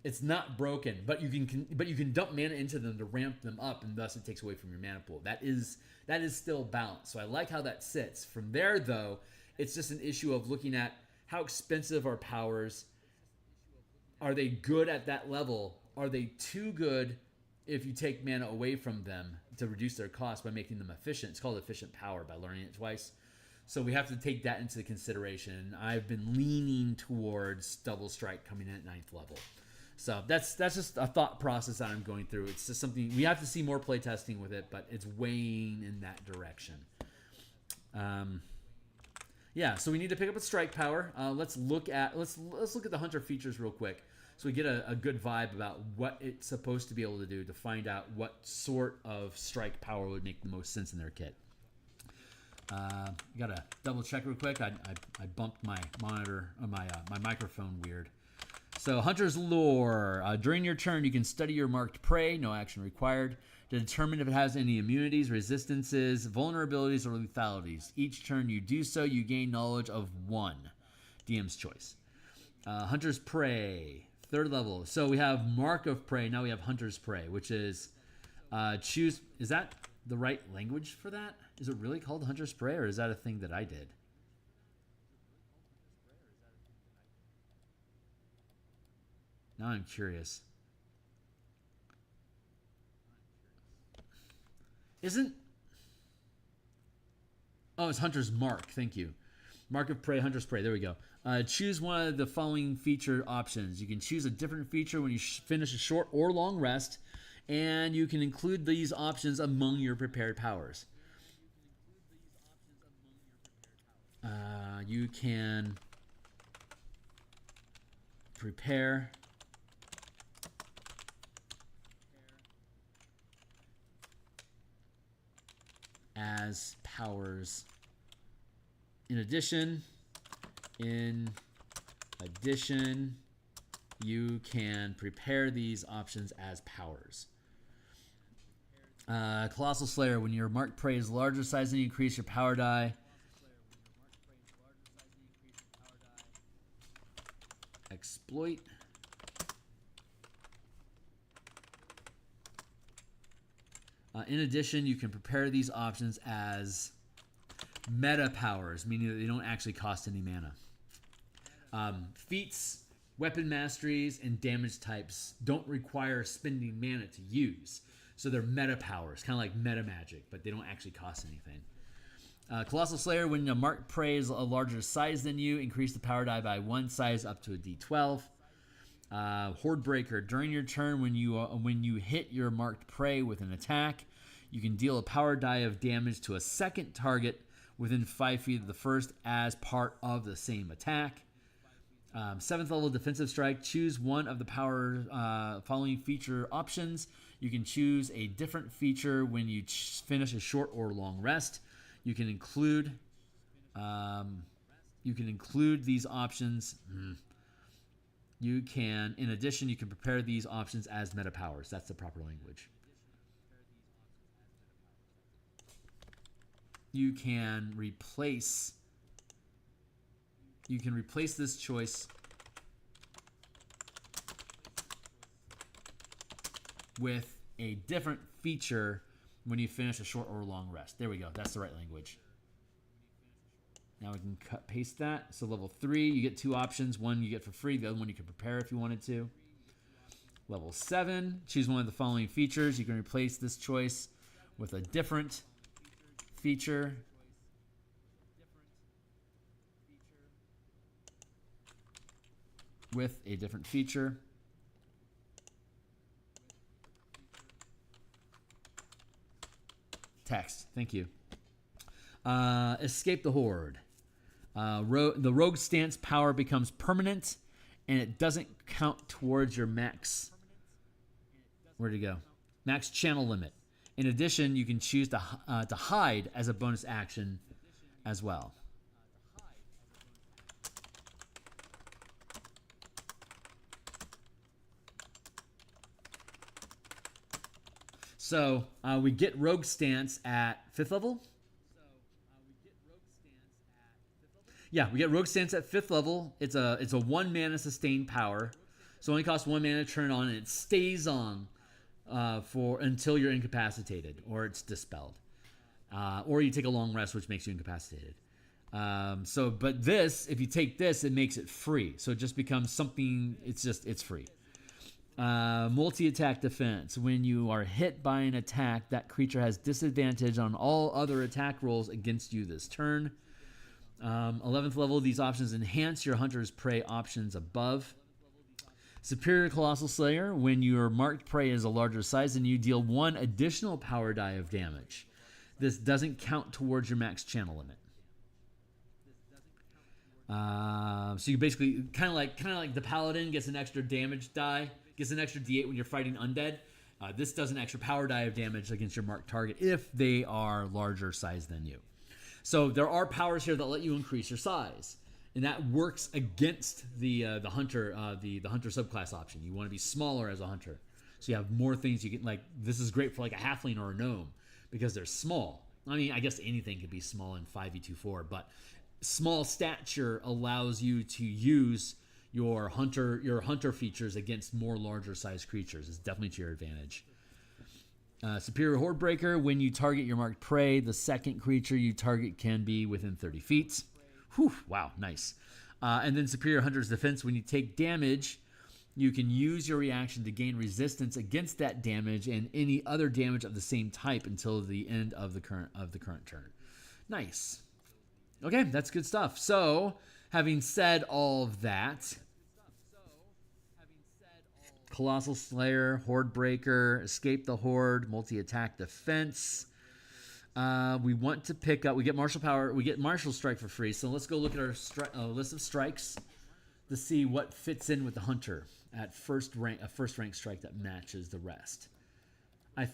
It's not broken, but you can dump mana into them to ramp them up, and thus it takes away from your mana pool. That is still balanced. So I like how that sits. From there though, it's just an issue of looking at how expensive are powers. Are they good at that level? Are they too good if you take mana away from them to reduce their cost by making them efficient? It's called efficient power by learning it twice. So we have to take that into consideration. I've been leaning towards double strike coming in at 9th level. So that's just a thought process that I'm going through. It's just something we have to see more play testing with it, but it's weighing in that direction. Yeah, so we need to pick up a strike power. Let's look at the hunter features real quick, so we get a good vibe about what it's supposed to be able to do to find out what sort of strike power would make the most sense in their kit. Gotta double check real quick. I bumped my monitor or my microphone weird. So hunter's lore. During your turn, you can study your marked prey. No action required. To determine if it has any immunities, resistances, vulnerabilities, or lethalities. Each turn you do so, you gain knowledge of 1. DM's choice. Hunter's Prey, 3rd level. So we have Mark of Prey. Now we have Hunter's Prey, which is choose. Is that the right language for that? Is it really called Hunter's Prey, or is that a thing that I did? Now I'm curious. Isn't... Oh, it's Hunter's Mark. Thank you. Mark of Prey, Hunter's Prey. There we go. Choose one of the following feature options. You can choose a different feature when you finish a short or long rest, and you can include these options among your prepared powers. You can prepare as powers. In addition, you can prepare these options as powers. Colossal Slayer. When your marked prey is larger size, then you increase your power die. Exploit. In addition, you can prepare these options as meta powers, meaning that they don't actually cost any mana. Feats, weapon masteries, and damage types don't require spending mana to use. So they're meta powers, kind of like meta magic, but they don't actually cost anything. Colossal Slayer, when a marked prey is a larger size than you, increase the power die by 1 size up to a D12. Horde Breaker, during your turn, when you hit your marked prey with an attack, you can deal a power die of damage to a second target within 5 feet of the first as part of the same attack. 7th level Defensive Strike. Choose one of the power following feature options. You can choose a different feature when you finish a short or long rest. You can include these options. You can, in addition, you can prepare these options as meta powers. That's the proper language. You can replace this choice with a different feature when you finish a short or long rest. There we go. That's the right language. Now we can paste that. So level 3, you get 2 options. One you get for free. The other one you can prepare if you wanted to. Level 7, choose one of the following features. You can replace this choice with a different feature. With a different feature. Text. Thank you. Escape the Horde. The rogue stance power becomes permanent, and it doesn't count towards your max. Where'd it go? Max channel limit. In addition, you can choose to hide as a bonus action as well. So we get rogue stance at 5th level. Yeah, we get rogue stance at 5th level. It's a 1 mana sustained power, so it only costs 1 mana to turn on, and it stays on until you're incapacitated or it's dispelled, or you take a long rest, which makes you incapacitated. But this, if you take this, it makes it free. So it just becomes something. It's free. Multi-attack defense. When you are hit by an attack, that creature has disadvantage on all other attack rolls against you this turn. 11th level, these options enhance your Hunter's Prey options above. Superior Colossal Slayer. When your marked prey is a larger size than you, deal 1 additional power die of damage. This doesn't count towards your max channel limit. So you basically kind of like the paladin gets an extra damage die, gets an extra d8 when you're fighting undead. This does an extra power die of damage against your marked target if they are larger size than you. So there are powers here that let you increase your size, and that works against the hunter the hunter subclass option. You want to be smaller as a hunter, so you have more things you can like. This is great for like a halfling or a gnome because they're small. I mean, I guess anything could be small in 5e24, but small stature allows you to use your hunter features against more larger sized creatures. It's definitely to your advantage. Superior Horde Breaker. When you target your marked prey, the second creature you target can be within 30 feet. Whew, wow, nice. And then Superior Hunter's Defense. When you take damage, you can use your reaction to gain resistance against that damage and any other damage of the same type until the end of the current turn. Nice. Okay, that's good stuff. So, having said all of that, Colossal Slayer, Horde Breaker, Escape the Horde, multi-attack defense. We want to pick up, we get martial power, we get martial strike for free. So let's go look at our list of strikes to see what fits in with the hunter at first rank, a first rank strike that matches the rest. I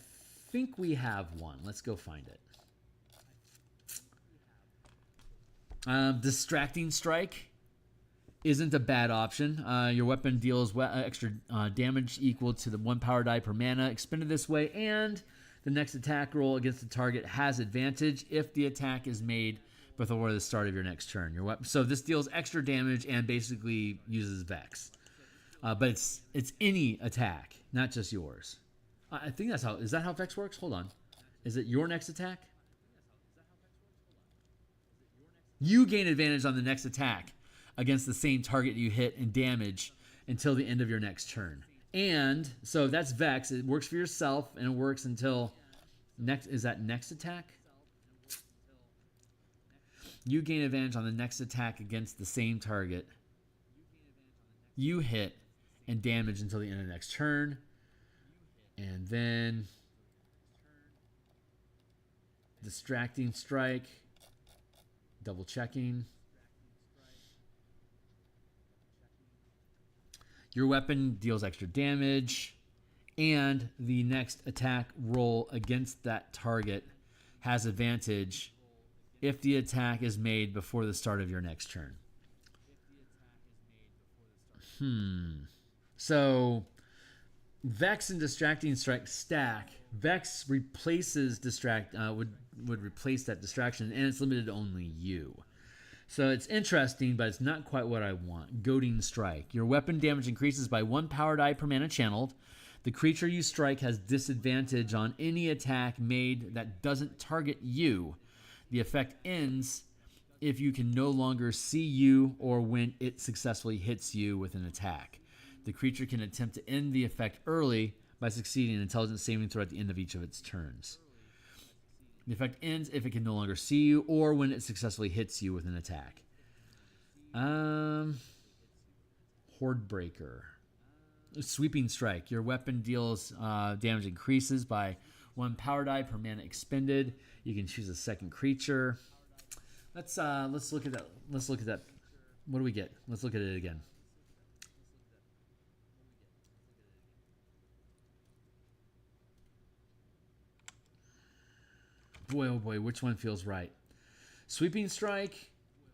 think we have one. Let's go find it. Distracting Strike isn't a bad option. Your weapon deals extra damage equal to the 1 power die per mana expended this way, and the next attack roll against the target has advantage if the attack is made before the start of your next turn. Your weapon, so this deals extra damage and basically uses Vex, but it's any attack, not just yours. I think that's how. Is that how Vex works? Hold on. Is it your next attack? You gain advantage on the next attack against the same target you hit and damage until the end of your next turn. And so that's Vex. It works for yourself, and it works until next. Is that next attack? You gain advantage on the next attack against the same target you hit and damage until the end of the next turn. And then Distracting Strike. Double checking. Your weapon deals extra damage, and the next attack roll against that target has advantage if the attack is made before the start of your next turn. So Vex and Distracting Strike stack. Vex replaces would replace that distraction, and it's limited to only you. So it's interesting, but it's not quite what I want. Goading Strike. Your weapon damage increases by 1 power die per mana channeled. The creature you strike has disadvantage on any attack made that doesn't target you. The effect ends if you can no longer see you or when it successfully hits you with an attack. The creature can attempt to end the effect early by succeeding an intelligence saving throw at the end of each of its turns. The effect ends if it can no longer see you or when it successfully hits you with an attack. Horde Breaker. Sweeping Strike. Your weapon deals damage increases by 1 power die per mana expended. You can choose a second creature. Let's look at that. Let's look at that. What do we get? Let's look at it again. Boy, oh boy, which one feels right? Sweeping Strike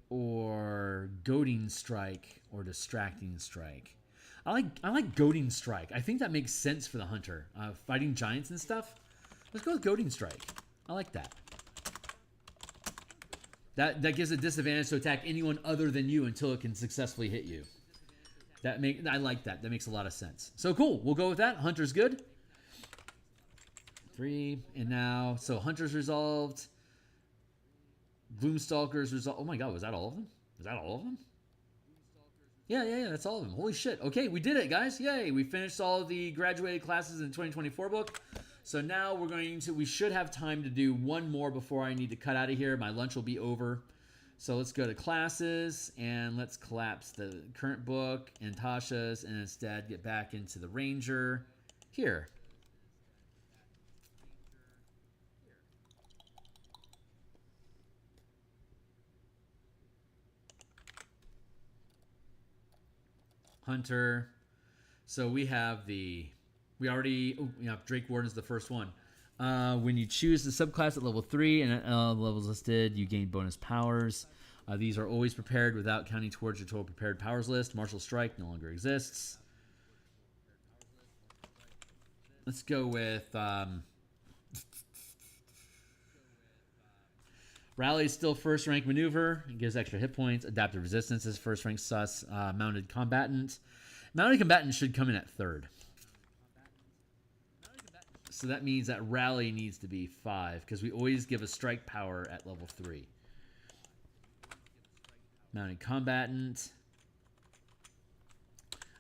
or Goading Strike or Distracting Strike? I like Goading Strike. I think that makes sense for the hunter. Fighting giants and stuff. Let's go with Goading Strike. I like that. That gives a disadvantage to attack anyone other than you until it can successfully hit you. I like that. That makes a lot of sense. So cool. We'll go with that. Hunter's good. 3, and now, so Hunter's resolved. Gloomstalker's resolved. Oh my god, was that all of them? Was that all of them? Yeah, that's all of them. Holy shit. Okay, we did it, guys. Yay, we finished all of the graduated classes in the 2024 book. So now we should have time to do one more before I need to cut out of here. My lunch will be over. So let's go to classes, and let's collapse the current book and Tasha's, and instead get back into the Ranger here. Hunter. So we have Drake Warden is the first one. When you choose the subclass at level 3 and at levels listed, you gain bonus powers. These are always prepared without counting towards your total prepared powers list. Martial Strike no longer exists. Let's go with Rally is still first rank maneuver. It gives extra hit points. Adaptive Resistance is first rank sus. Mounted Combatant. Mounted Combatant should come in at 3rd. So that means that Rally needs to be 5 because we always give a strike power at level 3. Mounted Combatant.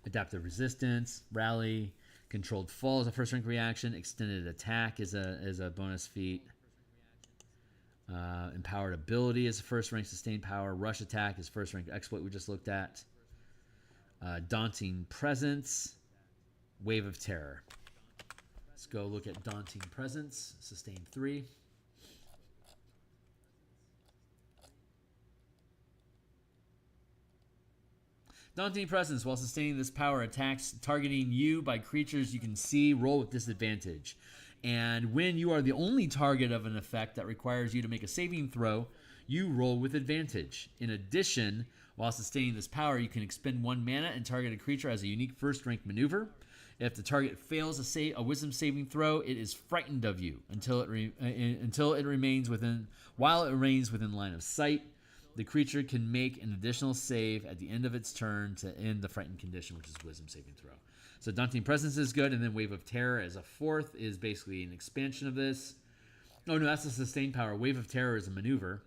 Adaptive Resistance. Rally. Controlled Fall is a first rank reaction. Extended Attack is a bonus feat. Empowered Ability is first rank sustained power. Rush Attack is first rank exploit we just looked at. Daunting Presence. Wave of Terror. Let's go look at Daunting Presence. Sustained 3. Daunting Presence. While sustaining this power, attacks targeting you by creatures you can see roll with disadvantage. And when you are the only target of an effect that requires you to make a saving throw, you roll with advantage. In addition, while sustaining this power, you can expend 1 mana and target a creature as a unique first rank maneuver. If the target fails a wisdom saving throw, it is frightened of you while it remains within line of sight. The creature can make an additional save at the end of its turn to end the frightened condition, which is wisdom saving throw. So Daunting Presence is good, and then Wave of Terror as a 4th is basically an expansion of this. Oh no, that's a sustained power. Wave of Terror is a maneuver.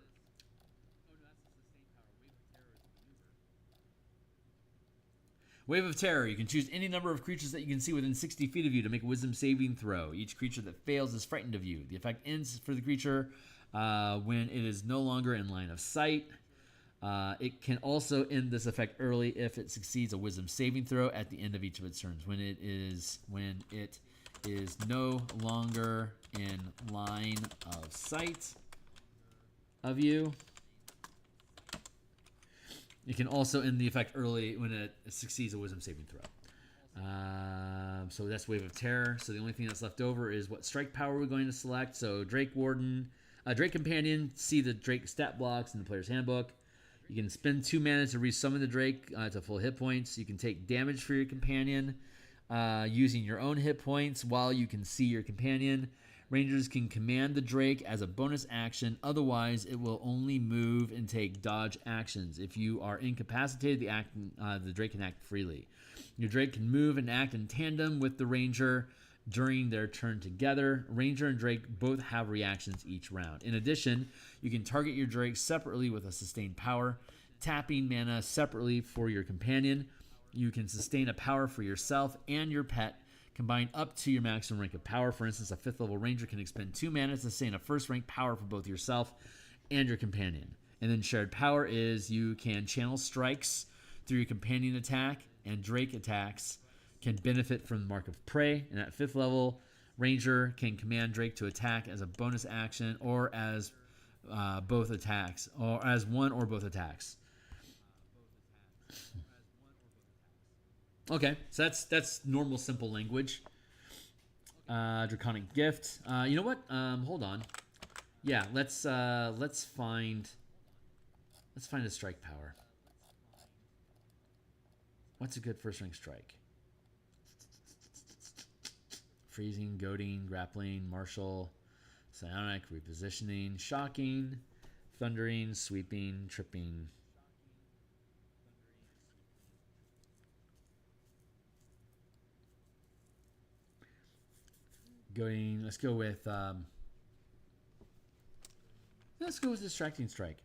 Wave of Terror. You can choose any number of creatures that you can see within 60 feet of you to make a wisdom saving throw. Each creature that fails is frightened of you. The effect ends for the creature when it is no longer in line of sight. It can also end this effect early if it succeeds a wisdom saving throw at the end of each of its turns. When it is no longer in line of sight of you. You can also end the effect early when it succeeds a wisdom saving throw. So that's Wave of Terror. So the only thing that's left over is what strike power we're going to select. So Drake Warden, Drake Companion, see the Drake stat blocks in the player's handbook. You can spend 2 mana to resummon the Drake to full hit points. You can take damage for your companion using your own hit points while you can see your companion. Rangers can command the Drake as a bonus action. Otherwise, it will only move and take dodge actions. If you are incapacitated, the Drake can act freely. Your Drake can move and act in tandem with the Ranger during their turn together. Ranger and Drake both have reactions each round. In addition, you can target your Drake separately with a sustained power, tapping mana separately for your companion. You can sustain a power for yourself and your pet, combine up to your maximum rank of power. For instance, a 5th level Ranger can expend 2 mana to sustain a first rank power for both yourself and your companion. And then shared power is you can channel strikes through your companion attack, and Drake attacks can benefit from the Mark of Prey. And at 5th level, Ranger can command Drake to attack as a bonus action or as both attacks, or as one or both attacks. Okay, so that's normal, simple language. Draconic Gift. You know what? Hold on. Yeah, let's find a strike power. What's a good first rank strike? Freezing, goading, grappling, martial, psionic, repositioning, shocking, thundering, sweeping, tripping. Goading. Let's go with distracting strike.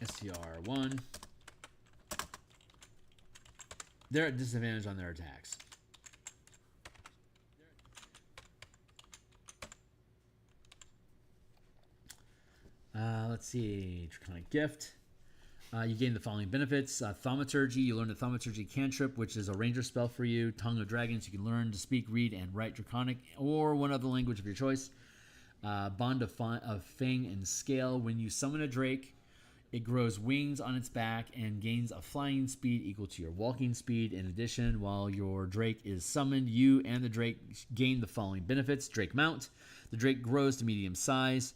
STR1. They're at disadvantage on their attacks. Let's see. Draconic Gift. You gain the following benefits. Thaumaturgy, you learn the Thaumaturgy cantrip, which is a ranger spell for you. Tongue of Dragons, you can learn to speak, read, and write Draconic or one other language of your choice. Bond of Fang and Scale, when you summon a Drake, it grows wings on its back and gains a flying speed equal to your walking speed. In addition, while your Drake is summoned, you and the Drake gain the following benefits. Drake Mount, the Drake grows to medium size,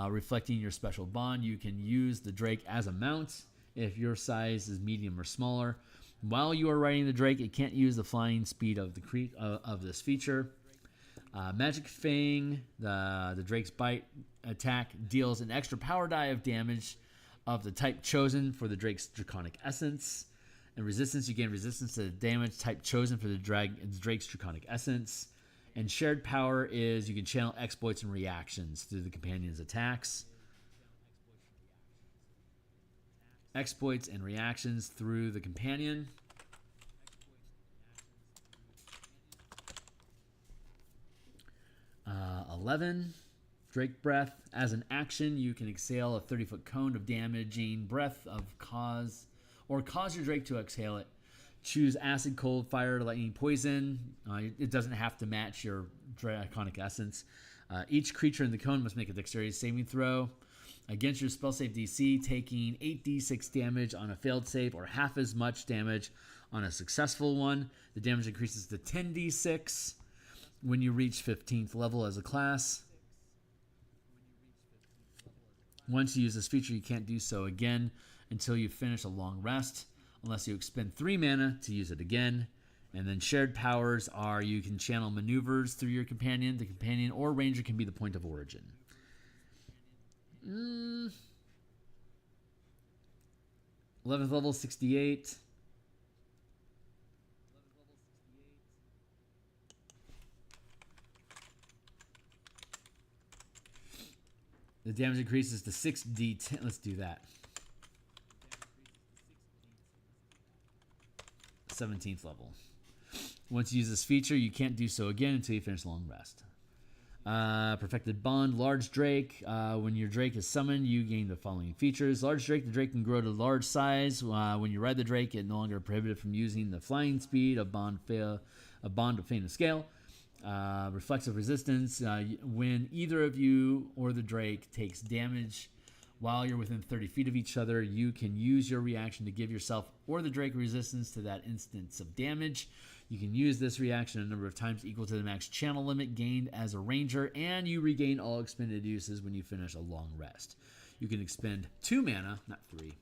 reflecting your special bond. You can use the Drake as a mount if your size is medium or smaller. While you are riding the Drake, it can't use the flying speed of of this feature. Magic Fang, the Drake's bite attack deals an extra power die of damage of the type chosen for the Drake's Draconic Essence. And resistance, you gain resistance to the damage type chosen for the Drake's Draconic Essence. And shared power is you can channel exploits and reactions through the companion's attacks. Exploits and reactions through the companion. Uh, 11. Drake Breath. As an action, you can exhale a 30-foot cone of damaging breath of cause your Drake to exhale it. Choose acid, cold, fire, lightning, poison. It doesn't have to match your Draconic Essence. Each creature in the cone must make a dexterity saving throw against your spell save DC, taking 8d6 damage on a failed save or half as much damage on a successful one. The damage increases to 10d6 when you reach 15th level as a class. Once you use this feature, you can't do so again until you finish a long rest, unless you expend 3 mana to use it again. And then shared powers are you can channel maneuvers through your companion. The companion or ranger can be the point of origin. 11th level, 68. The damage increases to 6d10. Let's do that. 17th level. Once you use this feature, you can't do so again until you finish a long rest. Perfected Bond, Large Drake. When your Drake is summoned, you gain the following features. Large Drake, the Drake can grow to large size. When you ride the Drake, it no longer prohibited from using the flying speed of Bond of Fame and Scale. Reflexive resistance. When either of you or the Drake takes damage while you're within 30 feet of each other, you can use your reaction to give yourself or the Drake resistance to that instance of damage. You can use this reaction a number of times equal to the max channel limit gained as a ranger, and you regain all expended uses when you finish a long rest. You can expend 2 mana, not 3,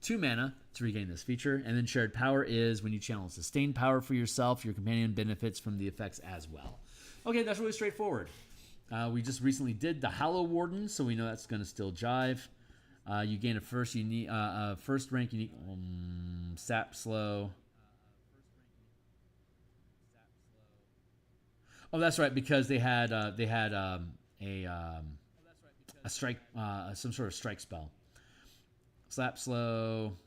2 mana to regain this feature. And then shared power is when you channel sustained power for yourself, your companion benefits from the effects as well. Okay, that's really straightforward. We just recently did the Hallow Warden, so we know that's going to still jive. You gain a first rank unique sap slow. Oh, that's right, because they had a strike, some sort of strike spell. Sap slow,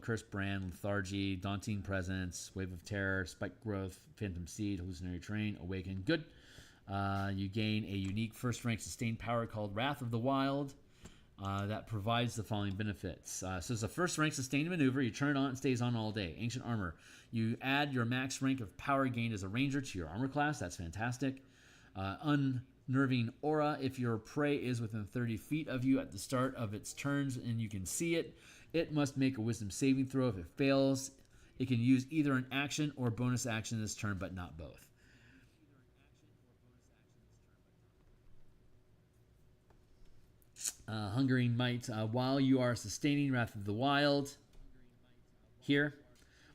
Cursed Brand, Lethargy, Daunting Presence, Wave of Terror, Spike Growth, Phantom Seed, Hallucinatory Terrain, Awaken. Good. You gain a unique first rank sustained power called Wrath of the Wild that provides the following benefits. So it's a first rank sustained maneuver. You turn it on, it stays on all day. Ancient Armor. You add your max rank of power gained as a ranger to your armor class. That's fantastic. Unnerving Aura. If your prey is within 30 feet of you at the start of its turns and you can see it, it must make a wisdom saving throw. If it fails, it can use either an action or bonus action this turn, but not both. Hungering Might. While you are sustaining Wrath of the Wild,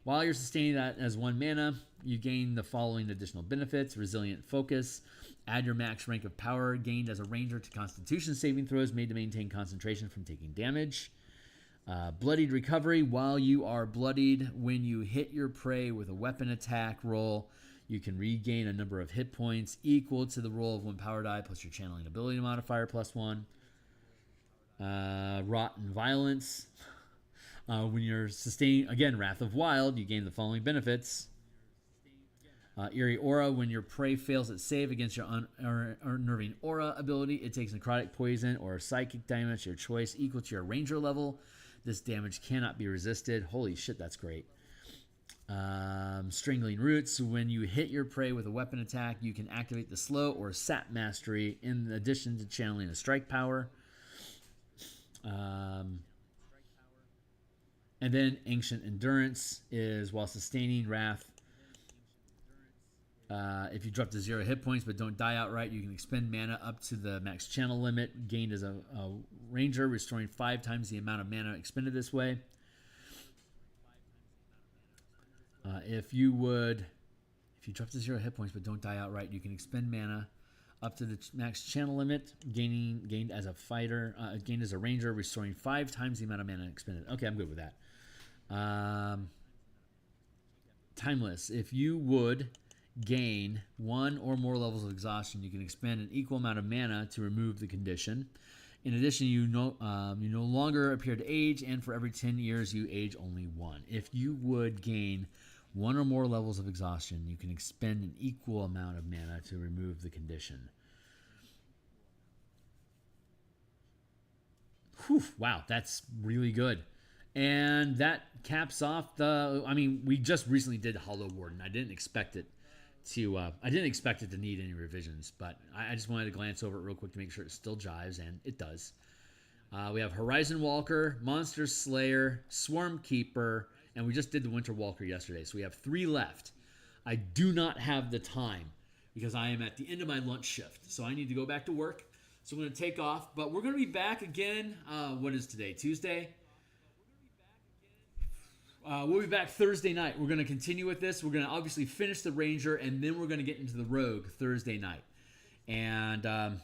while you're sustaining that as 1 mana, you gain the following additional benefits. Resilient Focus. Add your max rank of power gained as a ranger to Constitution saving throws made to maintain concentration from taking damage. Bloodied Recovery. While you are bloodied, when you hit your prey with a weapon attack roll, you can regain a number of hit points equal to the roll of 1 power die plus your channeling ability modifier plus 1. Rotten Violence. When you're sustaining, again, Wrath of Wild, you gain the following benefits. Eerie Aura. When your prey fails its save against your Unnerving Aura ability, it takes necrotic poison or psychic damage, your choice, equal to your ranger level. This damage cannot be resisted. Holy shit, that's great. Strangling Roots. When you hit your prey with a weapon attack, you can activate the slow or sap mastery in addition to channeling a strike power. And then Ancient Endurance is while sustaining Wrath. If you drop to 0 hit points but don't die outright, you can expend mana up to the max channel limit gained as a ranger, restoring 5 times the amount of mana expended this way. If you drop to 0 hit points but don't die outright, you can expend mana up to the max channel limit, gained as a fighter, gained as a ranger, restoring 5 times the amount of mana expended. Okay, I'm good with that. Timeless. If you would gain 1 or more levels of exhaustion, you can expend an equal amount of mana to remove the condition. In addition, you no longer appear to age, and for every 10 years, you age only 1. If you would gain 1 or more levels of exhaustion, you can expend an equal amount of mana to remove the condition. Whew, wow, that's really good. And that caps off the... I mean, we just recently did Hollow Warden. I didn't expect it to need any revisions, but I just wanted to glance over it real quick to make sure it still jives, and it does. We have Horizon Walker, Monster Slayer, Swarm Keeper, and we just did the Winter Walker yesterday, so we have 3 left. I do not have the time because I am at the end of my lunch shift, so I need to go back to work. So I'm going to take off, but we're going to be back again. What is today? Tuesday? We'll be back Thursday night. We're going to continue with this. We're going to obviously finish the Ranger, and then we're going to get into the Rogue Thursday night. And but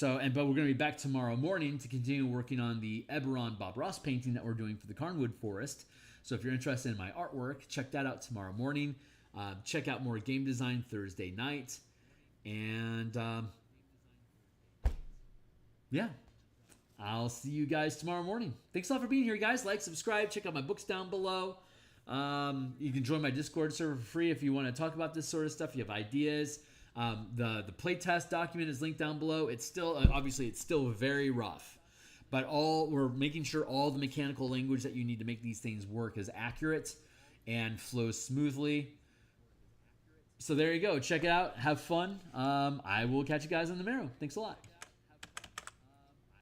we're going to be back tomorrow morning to continue working on the Eberron Bob Ross painting that we're doing for the Carnwood Forest. So if you're interested in my artwork, check that out tomorrow morning. Check out more game design Thursday night. And yeah. I'll see you guys tomorrow morning. Thanks a lot for being here, guys. Like, subscribe, check out my books down below. You can join my Discord server for free if you want to talk about this sort of stuff. You have ideas. The playtest document is linked down below. It's still, obviously, it's still very rough. But we're making sure all the mechanical language that you need to make these things work is accurate and flows smoothly. So there you go. Check it out. Have fun. I will catch you guys on the Marrow. Thanks a lot.